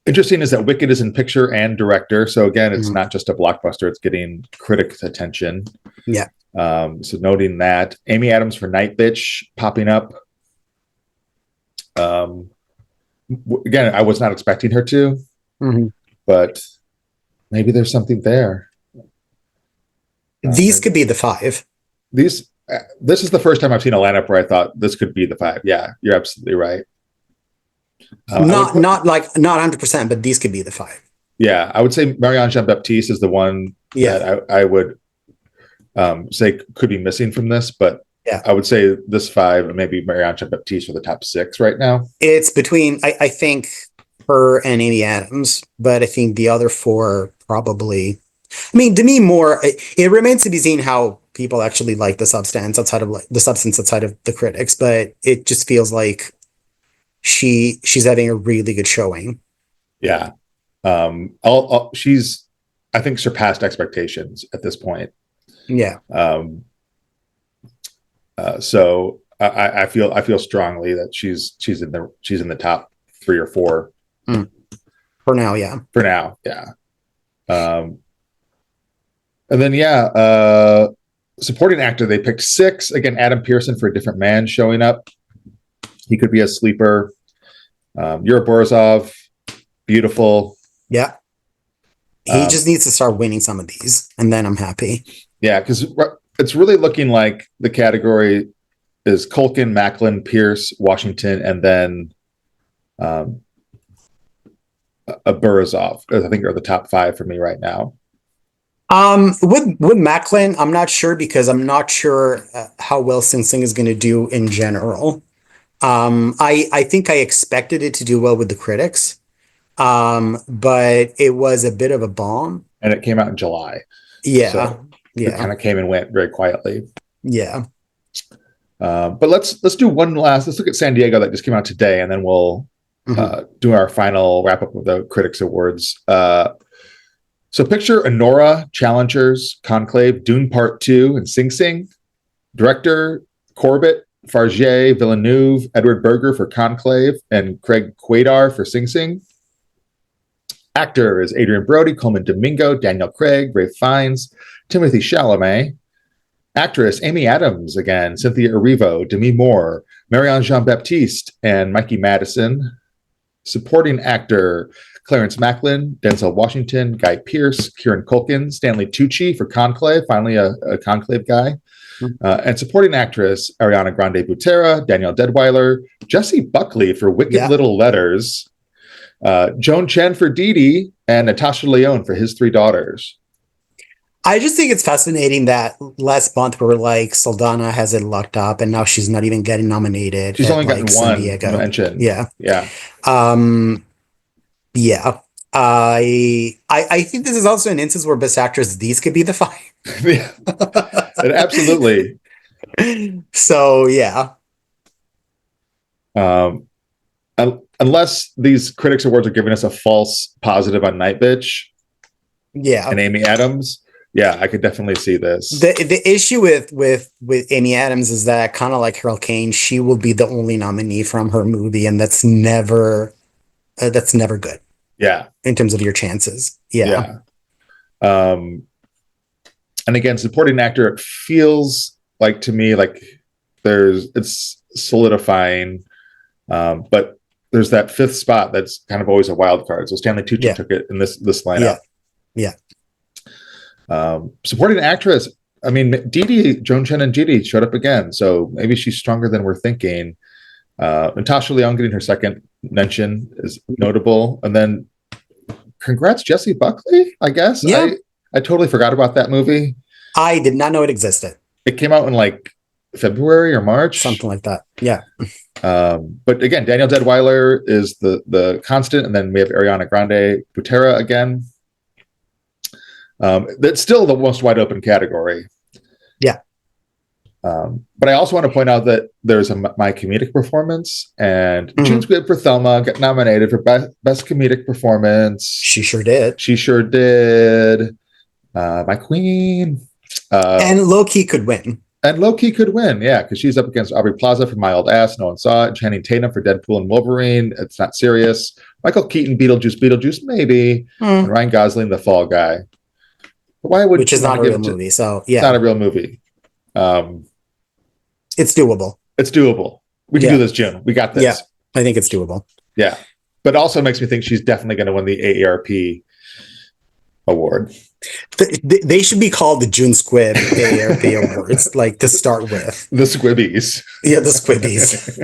interesting is that Wicked is in picture and director. So again, it's not just a blockbuster, it's getting critics' attention. Yeah. So noting that. Amy Adams for Night Bitch popping up. Again, I was not expecting her to, but maybe there's something there. These could be the 5. This is the first time I've seen a lineup where I thought this could be the 5. Yeah, you're absolutely right. Not 100%, but these could be the 5. Yeah, I would say Marianne Jean-Baptiste is the one that I would say could be missing from this, but I would say this 5 and maybe Marianne Jean-Baptiste are the top 6 right now. It's between, I think, her and Amy Adams, but I think the other 4 probably. I mean, to me, more. It remains to be seen how people actually like the substance outside of the critics, but it just feels like she's having a really good showing. Yeah, she's, I think, surpassed expectations at this point. Yeah. So I feel strongly that she's in the top 3 or 4 for now. Yeah. For now, yeah. And then supporting actor, they picked 6 again. Adam Pearson for A Different Man showing up. He could be a sleeper. Yura Borzov, beautiful. Yeah. He just needs to start winning some of these, and then I'm happy. Yeah, because it's really looking like the category is Culkin, Macklin, Pierce, Washington, and then a Borzov, I think, are the top 5 for me right now. With Macklin, I'm not sure because I'm not sure how well Sing Sing is going to do in general. I think I expected it to do well with the critics, but it was a bit of a bomb. And it came out in July. Yeah. So it kind of came and went very quietly. Yeah. But let's do let's look at San Diego that just came out today, and then we'll do our final wrap up of the Critics Awards. So picture Anora, Challengers, Conclave, Dune Part 2, and Sing Sing. Director, Corbett, Fargier, Villeneuve, Edward Berger for Conclave, and Craig Quaidar for Sing Sing. Actor is Adrian Brody, Coleman Domingo, Daniel Craig, Ralph Fiennes, Timothy Chalamet. Actress, Amy Adams again, Cynthia Erivo, Demi Moore, Marianne Jean-Baptiste, and Mikey Madison. Supporting actor, Clarence Macklin, Denzel Washington, Guy Pearce, Kieran Culkin, Stanley Tucci for Conclave, finally a Conclave guy. And supporting actress, Ariana Grande Butera, Danielle Deadwyler, Jessie Buckley for Wicked Little Letters, Joan Chen for Dee Dee, and Natasha Lyonne for His 3 Daughters. I just think it's fascinating that last month we were like, Saldana has it locked up, and now she's not even getting nominated. She's only gotten one mention. Yeah. Yeah. Yeah. I think this is also an instance where Best Actress, these could be the 5. Yeah. Absolutely. So, yeah. Unless these Critics Awards are giving us a false positive on Night Bitch. Yeah. And Amy Adams. Yeah, I could definitely see this. The issue with Amy Adams is that, kind of like Harold Kane, she will be the only nominee from her movie, and that's never good. Yeah. In terms of your chances. Yeah. And again, supporting actor, it feels like to me like it's solidifying, but there's that 5th spot that's kind of always a wild card. So Stanley Tucci took it in this lineup. Yeah. Supporting actress, I mean, Joan Chen and Dee Dee showed up again, so maybe she's stronger than we're thinking. Natasha Lyonne getting her 2nd mention is notable, and then congrats Jessie Buckley, I guess. Yeah. I totally forgot about that movie. I did not know it existed. It came out in like February or March, something like that. Yeah. But again, Danielle Deadwyler is the constant, and then we have Ariana Grande Butera again. That's still the most wide open category. Yeah. But I also want to point out that there's my comedic performance, and June Squibb for Thelma got nominated for best comedic performance. She sure did. She sure did. My queen. And low-key could win. And low-key could win, yeah, because she's up against Aubrey Plaza for My Old Ass, no one saw it. Channing Tatum for Deadpool and Wolverine, It's Not Serious. Michael Keaton, Beetlejuice, maybe. And Ryan Gosling, The Fall Guy. Which is not a real movie, so yeah. It's not a real movie. It's doable. It's doable. We can do this, June. We got this. Yeah, I think it's doable. Yeah. But also makes me think she's definitely going to win the AARP award. They should be called the June Squibb AARP Awards, like to start with. The Squibbies. Yeah, the Squibbies.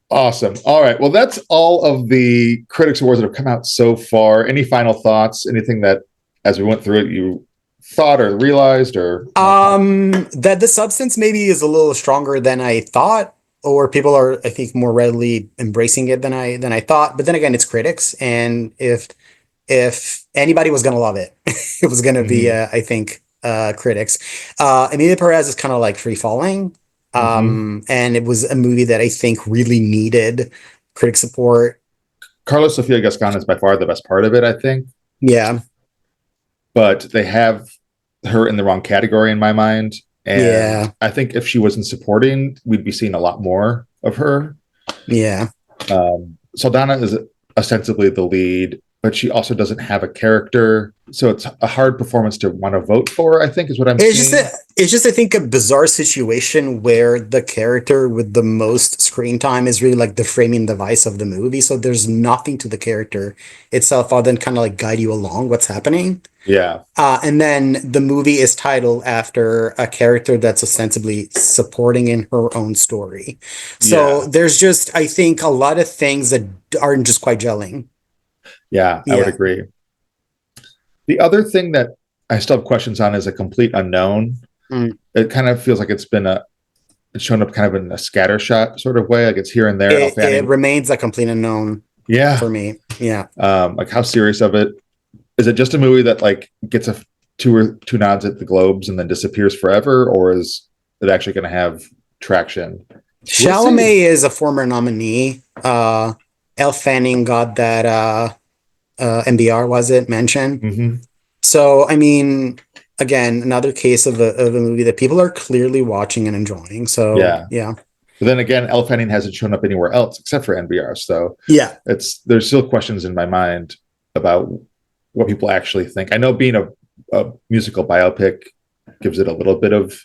Awesome. All right. Well, that's all of the Critics Awards that have come out so far. Any final thoughts? Anything that, as we went through it, you thought or realized, or that the substance maybe is a little stronger than I thought, or people are, I think, more readily embracing it than I thought. But then again, it's critics, and if anybody was gonna love it, it was gonna be I think critics. Emilia Pérez is kind of like free falling, and it was a movie that I think really needed critic support. Carlos Sofia Gascon is by far the best part of it, I think. Yeah, but they have her in the wrong category in my mind. And I think if she wasn't supporting, we'd be seeing a lot more of her. Yeah. Saldana is ostensibly the lead, but she also doesn't have a character. So it's a hard performance to want to vote for, I think, is what I'm seeing. It's just, I think, a bizarre situation where the character with the most screen time is really like the framing device of the movie. So there's nothing to the character itself other than kind of like guide you along what's happening. Yeah. And then the movie is titled after a character that's ostensibly supporting in her own story. So there's just, I think, a lot of things that aren't just quite gelling. Yeah, I would agree. The other thing that I still have questions on is A Complete Unknown. It kind of feels like it's shown up kind of in a scattershot sort of way, like it's here and there. It remains a complete unknown. Yeah, for me. Yeah. Like how serious of it is it? Just a movie that like gets two nods at the Globes and then disappears forever, or is it actually going to have traction? Chalamet is a former nominee. Elle Fanning got that MBR, was it, mention? So, I mean, again, another case of a movie that people are clearly watching and enjoying. So, yeah. But then again, Elle Fanning hasn't shown up anywhere else except for NBR. So, there's still questions in my mind about what people actually think. I know being a musical biopic gives it a little bit of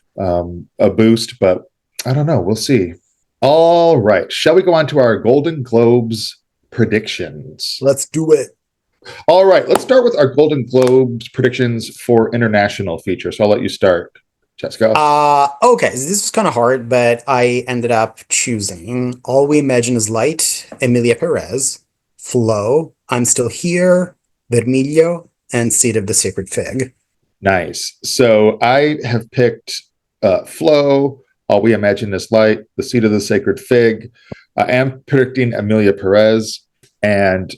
a boost, but I don't know. We'll see. All right. Shall we go on to our Golden Globes predictions? Let's do it. All right. Let's start with our Golden Globes predictions for international features. So I'll let you start, Cesco. Okay. So this was kind of hard, but I ended up choosing All We Imagine Is Light, Emilia Pérez, Flow, I'm Still Here, Vermiglio, and Seed of the Sacred Fig. Nice. So I have picked Flow, All We Imagine Is Light, The Seed of the Sacred Fig. I am predicting Emilia Pérez and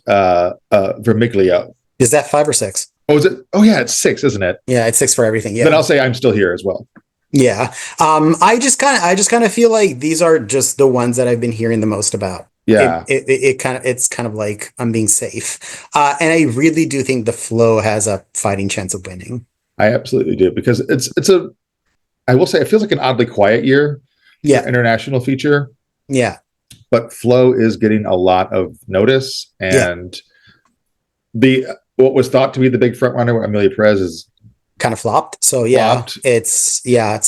Vermiglio. Is that 5 or 6? Oh, is it? Oh, yeah, it's 6, isn't it? Yeah, it's 6 for everything. Yeah. Then I'll say I'm Still Here as well. Yeah. I just kind of feel like these are just the ones that I've been hearing the most about. Yeah. It's kind of like I'm being safe. And I really do think the Flow has a fighting chance of winning. I absolutely do, because I will say it feels like an oddly quiet year for international feature. Yeah. But Flow is getting a lot of notice, and what was thought to be the big front runner, Emilia Pérez, is kind of flopped. So it's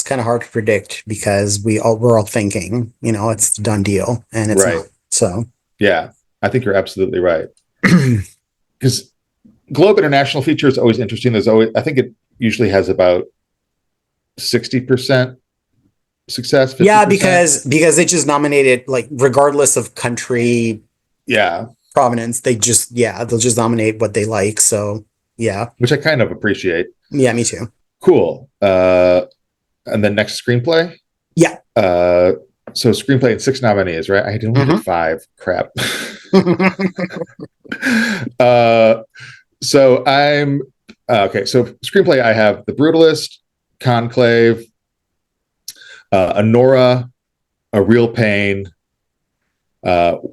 kind of hard to predict because we're all thinking, it's a done deal, and it's not. So yeah, I think you're absolutely right. Because Globe International feature is always interesting. I think it usually has about 60% success. 50%. Yeah, because they just nominated, like, regardless of country provenance, they'll just nominate what they like. So yeah, which I kind of appreciate. Yeah, me too. Cool. And then next screenplay. Yeah. So screenplay and 6 nominees, right? I didn't do 5. Crap. So I'm Okay, so screenplay, I have The Brutalist, Conclave, Anora, A Real Pain,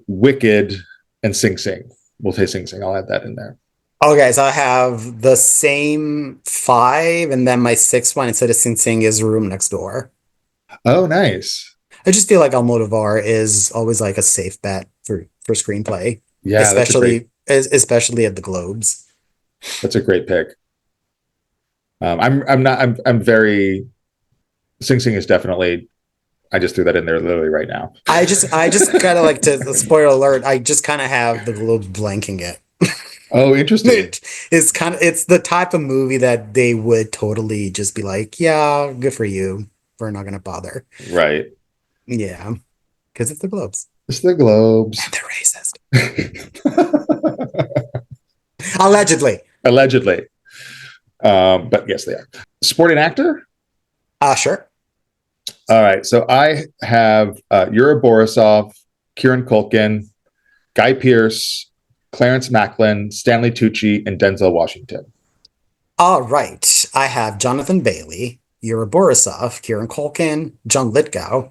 Wicked, and Sing Sing. We'll say Sing Sing. I'll add that in there. Okay, so I have the same five, and then my sixth one instead of Sing Sing is Room Next Door. Oh, nice. I just feel like Almodovar is always like a safe bet for screenplay, Yeah, especially at the Globes. that's a great pick. I'm very Sing Sing is definitely. I just threw that in there literally right now. I just kind of like to spoiler alert. I just kind of have the Globes blanking it. Oh, interesting. It's the type of movie that they would totally just be like, yeah, good for you. We're not gonna bother. Right. Yeah, because it's the Globes. It's the Globes. And they're racist. Allegedly. Allegedly. But yes, they are. Supporting actor? Sure. All right. So I have Yura Borisov, Kieran Culkin, Guy Pearce, Clarence Macklin, Stanley Tucci, and Denzel Washington. All right. I have Jonathan Bailey, Yura Borisov, Kieran Culkin, John Lithgow.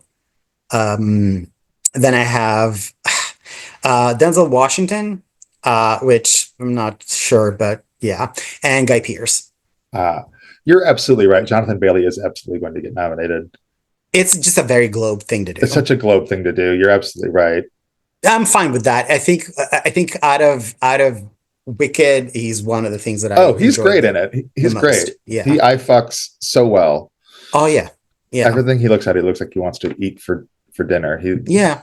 Then I have Denzel Washington, which I'm not sure, but yeah, and Guy Pearce. You're absolutely right. Jonathan Bailey is absolutely going to get nominated. It's just a very Globe thing to do. It's such a Globe thing to do. You're absolutely right. I'm fine with that. I think out of Wicked, he's one of the things that I Oh, he's enjoy great in it. He's great. Yeah. He eye fucks so well. Oh yeah. Yeah. Everything he looks at, he looks like he wants to eat for dinner. Yeah.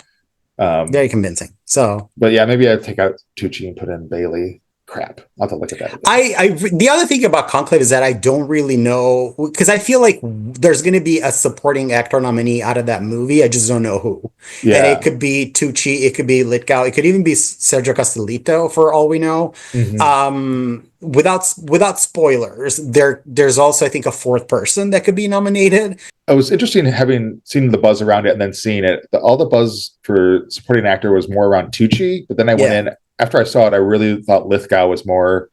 Very convincing. So, but yeah, maybe I'd take out Tucci and put in Bailey. Crap. I'll have to look at that again. The other thing about Conclave is that I don't really know, because I feel like there's going to be a supporting actor nominee out of that movie. I just don't know who. Yeah. And it could be Tucci, it could be Lithgow, it could even be Sergio Castellito for all we know. Mm-hmm. Without spoilers, there's also, I think, a fourth person that could be nominated. It was interesting having seen the buzz around it and then seeing it. All the buzz for supporting actor was more around Tucci, but then I went in after I saw it. I really thought Lithgow was more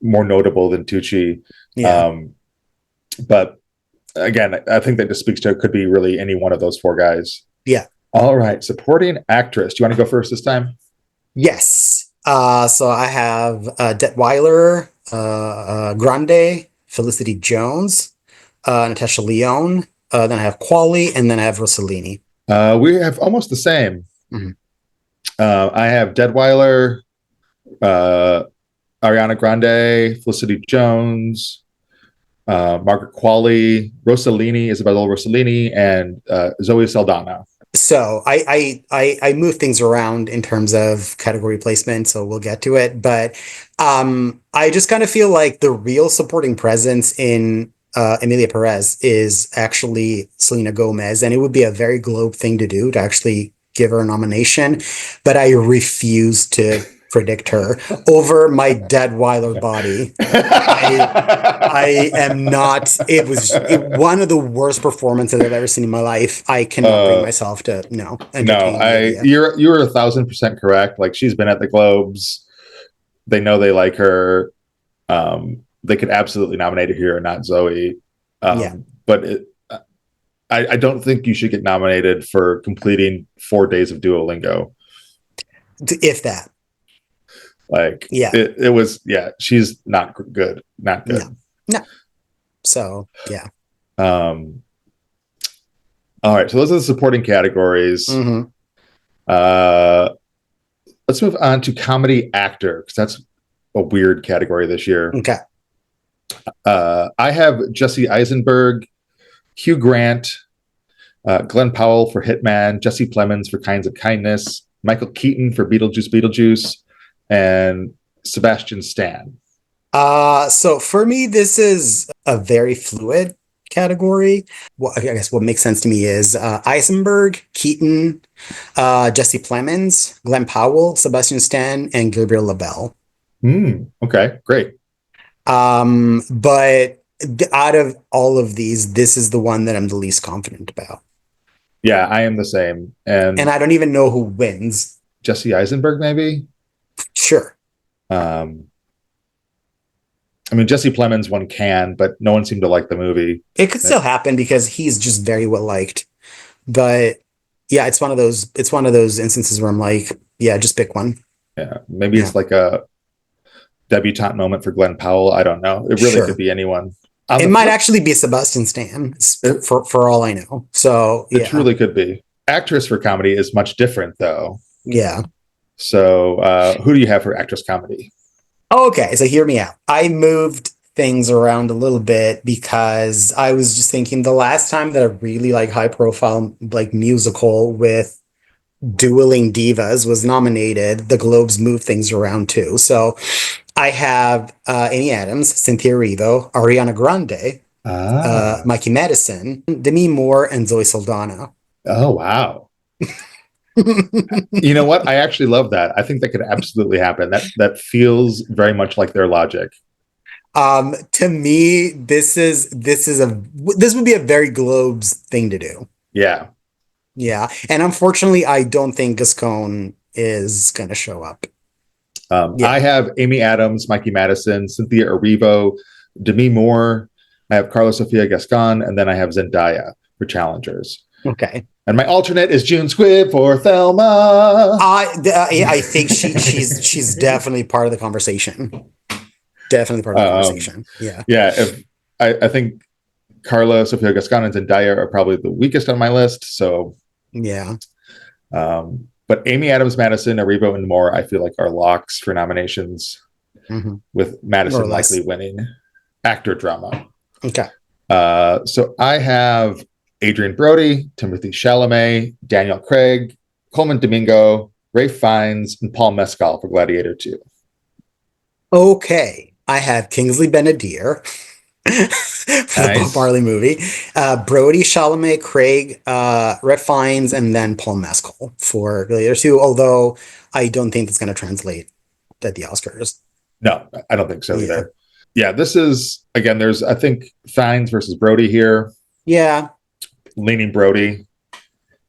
notable than Tucci. Yeah. But again, I think that just speaks to it could be really any one of those four guys. Yeah. All right, supporting actress. Do you want to go first this time? Yes. So I have Deadwyler, Grande, Felicity Jones, Natasha Lyonne, then I have Qualley, and then I have Rossellini. We have almost the same. Mm-hmm. I have Deadwyler, Ariana Grande, Felicity Jones, Margaret Qualley, Rossellini, Isabella Rossellini, and Zoe Saldana. So I move things around in terms of category placement, so we'll get to it. But I just kind of feel like the real supporting presence in Emilia Pérez is actually Selena Gomez, and it would be a very Globe thing to do to actually give her a nomination, but I refuse to predict her over my Deadwyler body. I am not. It was one of the worst performances I've ever seen in my life. I cannot bring myself to you're 1,000% correct. Like, she's been at the Globes. They know they like her. They could absolutely nominate her here, not Zoe. But I don't think you should get nominated for completing 4 days of Duolingo. If that. Like, it was, she's not good. Not good. No. So, yeah. All right. So those are the supporting categories. Mm-hmm. Let's move on to comedy actor, because that's a weird category this year. Okay. I have Jesse Eisenberg, Hugh Grant, Glenn Powell for Hitman, Jesse Plemons for Kinds of Kindness, Michael Keaton for Beetlejuice, and Sebastian Stan. So for me, this is a very fluid category. Well, I guess what makes sense to me is Eisenberg, Keaton, Jesse Plemons, Glenn Powell, Sebastian Stan, and Gabriel LaBelle. Okay, great. But out of all of these, this is the one that I'm the least confident about. Yeah, I am the same. And I don't even know who wins. Jesse Eisenberg, maybe? Sure. I mean, Jesse Plemons one can, but no one seemed to like the movie. It could still happen because he's just very well liked. But yeah, it's one of those instances where I'm like, yeah, just pick one. Yeah, maybe Yeah. it's like a debutante moment for Glenn Powell. I don't know. It really could Sure. be anyone. On It the might flip, actually be Sebastian Stan it, for all I know. So it yeah. truly could be. Actress for comedy is much different, though. Yeah. So, who do you have for actress comedy? Okay, so hear me out. I moved things around a little bit because I was just thinking the last time that a really like high profile like musical with dueling divas was nominated, the Globes moved things around too. So I have Amy Adams, Cynthia Erivo, Ariana Grande, Ah, Mikey Madison, Demi Moore, and Zoe Saldana. oh wow. You know what? I actually love that. I think that could absolutely happen. That feels very much like their logic. To me, this would be a very Globes thing to do. Yeah. Yeah, and unfortunately, I don't think Gascon is gonna show up. I Yeah. have Amy Adams, Mikey Madison, Cynthia Erivo, Demi Moore. I have Carla Sofia Gascon, and then I have Zendaya for challengers. Okay. And my alternate is June Squibb for Thelma. I think she's definitely part of the conversation. Definitely part of the conversation. Yeah. Yeah, if I think Carla Sofia Gascon and Zendaya are probably the weakest on my list. So, Yeah. but Amy Adams, Madison, Erivo, and Moore, I feel like are locks for nominations. Mm-hmm. With Madison likely winning actor drama. Okay. So I have Adrian Brody, Timothy Chalamet, Daniel Craig, Coleman Domingo, Ralph Fiennes, and Paul Mescal for Gladiator 2. Okay. I have Kingsley Ben-Adir for the Bob Marley movie. Brody, Chalamet, Craig, Ralph Fiennes, and then Paul Mescal for Gladiator 2, although I don't think that's going to translate at the Oscars. No, I don't think so either. Yeah, this is, again, there's, I think, Fiennes versus Brody here. Yeah. Leaning Brody.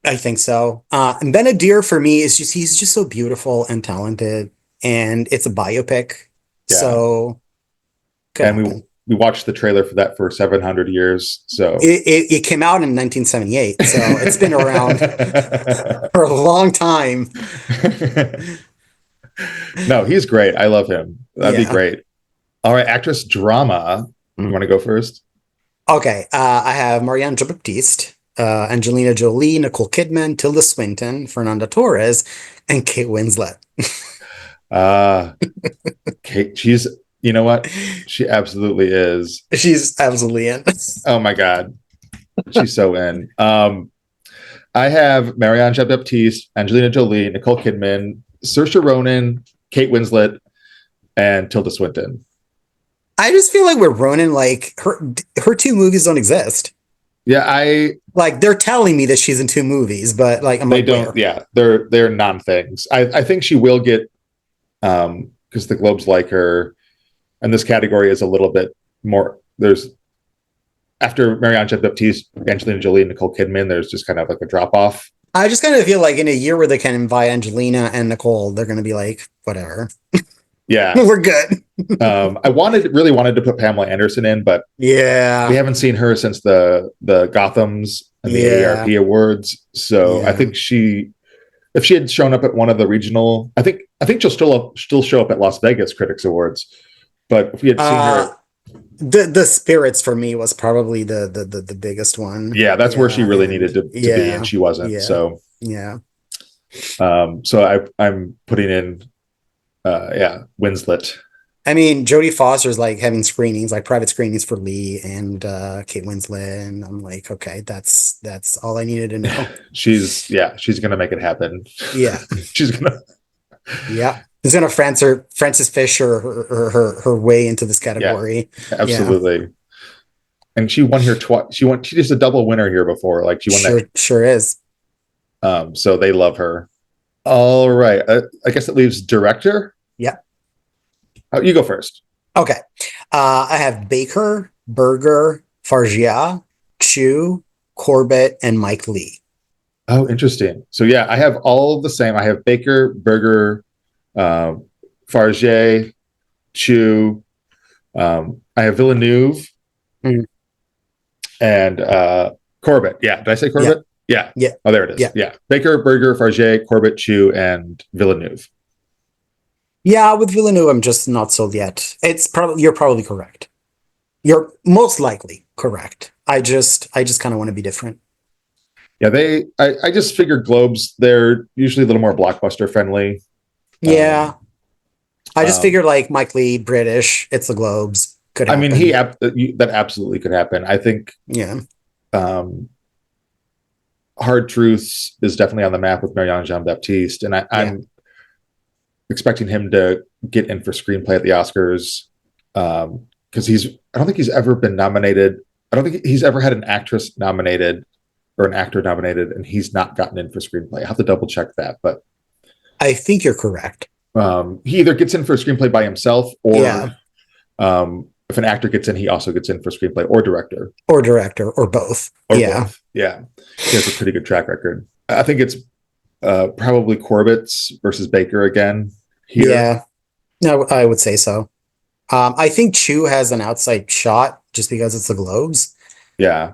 I think so. And Ben-Adir for me is he's just so beautiful and talented, and it's a biopic. Yeah. So, and we watched the trailer for that for 700 years. So it came out in 1978. So it's been around for a long time. No, he's great. I love him. That'd be great. All right, actress drama. You want to go first? Okay. I have Marianne Jean-Baptiste, Angelina Jolie, Nicole Kidman, Tilda Swinton, Fernanda Torres, and Kate Winslet. Kate, she's, you know what? She absolutely is. She's absolutely in. Oh my God. She's so in. I have Marianne Jean-Baptiste, Angelina Jolie, Nicole Kidman, Saoirse Ronan, Kate Winslet, and Tilda Swinton. I just feel like we're Ronan, like her two movies don't exist. Yeah, like they're telling me that she's in two movies, but like they don't. Yeah, they're non-things. I think she will get because the Globes like her, and this category is a little bit more. There's after Marianne Jean-Baptiste, Angelina Jolie, and Nicole Kidman, there's just kind of like a drop off. I just kind of feel like in a year where they can invite Angelina and Nicole, they're going to be like, whatever. Yeah, we're good. I really wanted to put Pamela Anderson in, but we haven't seen her since the Gothams and the AARP awards. So I think if she had shown up at one of the regional, I think she'll still show up at Las Vegas Critics Awards. But if we had seen her, the Spirits for me was probably the biggest one. Yeah, that's where she really needed to be, and she wasn't. So so I'm putting in Winslet. I mean, Jodie Foster's like having screenings, like private screenings for Lee and Kate Winslet, and I'm like, okay, that's all I needed to know. she's gonna make it happen. Yeah, she's gonna. Yeah, she's gonna Frances Fisher her way into this category. Yeah, absolutely. Yeah. And she won here twice. She's just a double winner here before. Like she won that. Sure is. So they love her. All right. I guess it leaves director. Yeah. You go first. Okay. I have Baker, Berger, Fargia, Chu, Corbett, and Mike Lee. Oh, interesting. So yeah, I have all the same. I have Baker, Berger, Fargia, Chu, I have Villeneuve Mm. and Corbett. Yeah, did I say Corbett? Yeah. Yeah. Oh, there it is. Yeah. Yeah. Baker, Berger, Farget, Corbett, Chu, and Villeneuve. Yeah, with Villeneuve, I'm just not sold yet. You're probably correct. You're most likely correct. I just kind of want to be different. Yeah, I just figured Globes, they're usually a little more blockbuster friendly. Yeah. I just Um, figured like Mike Lee, British, it's the Globes. Could I mean, happen. that absolutely could happen. I think Yeah. um, Hard Truths is definitely on the map with Marianne Jean Baptiste, and I'm expecting him to get in for screenplay at the Oscars because I don't think he's ever been nominated. I don't think he's ever had an actress nominated or an actor nominated, and he's not gotten in for screenplay. I have to double check that, but I think you're correct. he either gets in for a screenplay by himself, or Yeah. if an actor gets in, he also gets in for screenplay or director. Or director, or both. Or Yeah. both. Yeah. He has a pretty good track record. I think it's probably Corbett's versus Baker again here. Yeah. No, I would say so. I think Chu has an outside shot just because it's the Globes. Yeah.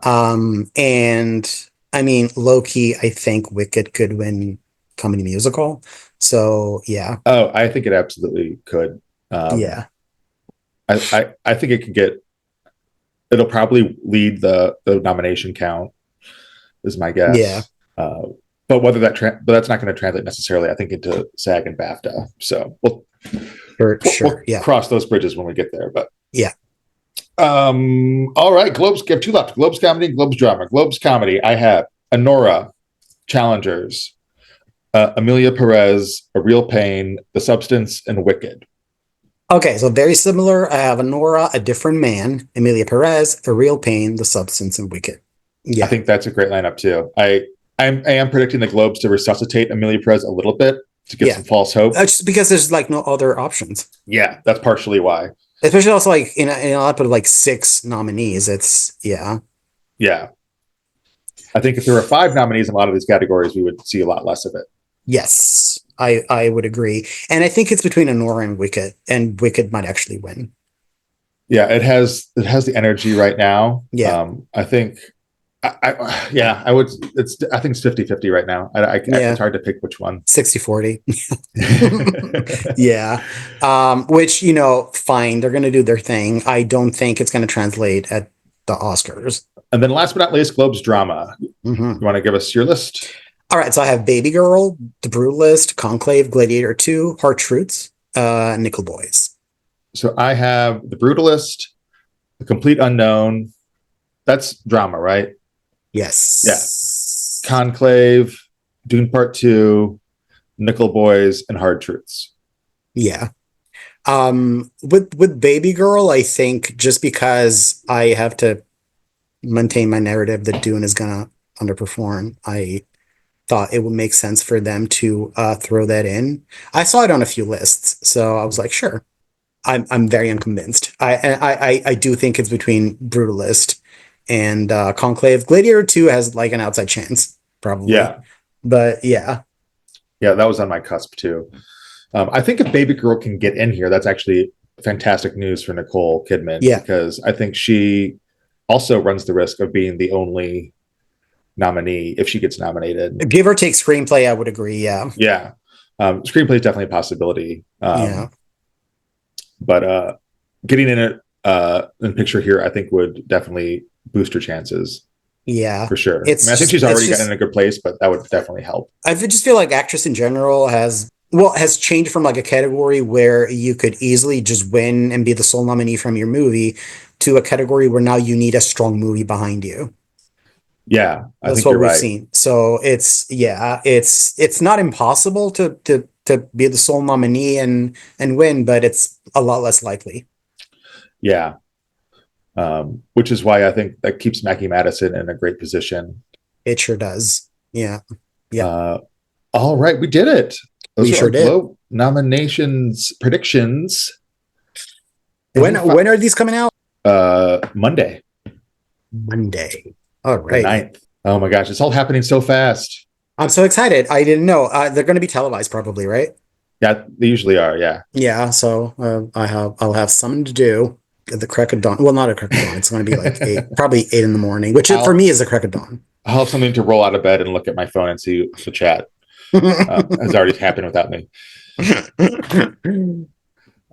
And I mean, low key, I think Wicked could win comedy musical. So yeah. Oh, I think it absolutely could. Yeah. I think it could get. It'll probably lead the nomination count, is my guess. Yeah. But whether but that's not going to translate necessarily, I think, into SAG and BAFTA. So we'll Yeah. cross those bridges when we get there. But yeah. All right, Globes. We have two left: Globes comedy, Globes drama. Globes comedy. I have Anora, Challengers, Emilia Pérez, A Real Pain, The Substance, and Wicked. Okay, so very similar. I have Anora, A Different Man, Emilia Pérez, A Real Pain, The Substance, and Wicked. Yeah, I think that's a great lineup too. I am predicting the Globes to resuscitate Emilia Pérez a little bit to give some false hope. Just because there's like no other options. Yeah, that's partially why. Especially also like in a lineup of like 6 nominees. It's yeah. I think if there were 5 nominees in a lot of these categories, we would see a lot less of it. Yes, I would agree. And I think it's between Anora and Wicked might actually win. Yeah, it has the energy right now. Yeah. I think I would I think it's 50-50 right now. It's hard to pick which one. 60-40. Yeah. Which, fine, they're gonna do their thing. I don't think it's gonna translate at the Oscars. And then last but not least, Globes drama. You want to give us your list? All right, so I have Baby Girl, The Brutalist, Conclave, Gladiator 2, Hard Truths, Nickel Boys. So I have The Brutalist, The Complete Unknown. That's drama, right? Yes. Yeah. Conclave, Dune Part 2, Nickel Boys, and Hard Truths. Yeah. With Baby Girl, I think just because I have to maintain my narrative that Dune is gonna underperform, I thought it would make sense for them to throw that in. I saw it on a few lists, so I was like, sure. I'm very unconvinced. I do think it's between Brutalist and Conclave. Gladiator 2 has like an outside chance, probably. Yeah. But yeah. Yeah, that was on my cusp too. I think if Baby Girl can get in here, that's actually fantastic news for Nicole Kidman. Yeah. Because I think she also runs the risk of being the only nominee if she gets nominated. Give or take screenplay, I would agree. Yeah. Yeah. Screenplay is definitely a possibility. Yeah. But getting in it in picture here, I think would definitely boost her chances. Yeah. For sure. I think she's already gotten in a good place, but that would definitely help. I just feel like actress in general has changed from like a category where you could easily just win and be the sole nominee from your movie to a category where now you need a strong movie behind you. Yeah, that's what we've seen. So it's not impossible to be the sole nominee and win, but it's a lot less likely. Yeah. Which is why I think that keeps Mackie Madison in a great position. It sure does. Yeah. Yeah. All right, we did it. We sure did. Globe nominations predictions. When are these coming out? Monday. All right. 9th. Oh my gosh, it's all happening so fast. I'm so excited. I didn't know. They're going to be televised probably, right? Yeah, they usually are. Yeah. Yeah. So I'll have something to do. the crack of dawn. Well, not a crack of dawn. It's going to be like probably 8 in the morning, which for me is a crack of dawn. I'll have something to roll out of bed and look at my phone and see the chat. Has already happened without me.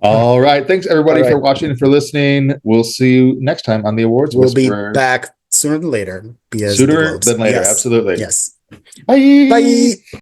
All right. Thanks everybody for watching and for listening. We'll see you next time on the Awards Whisperer. We'll be back sooner than later. Sooner than later. Yes. Absolutely. Yes. Bye. Bye.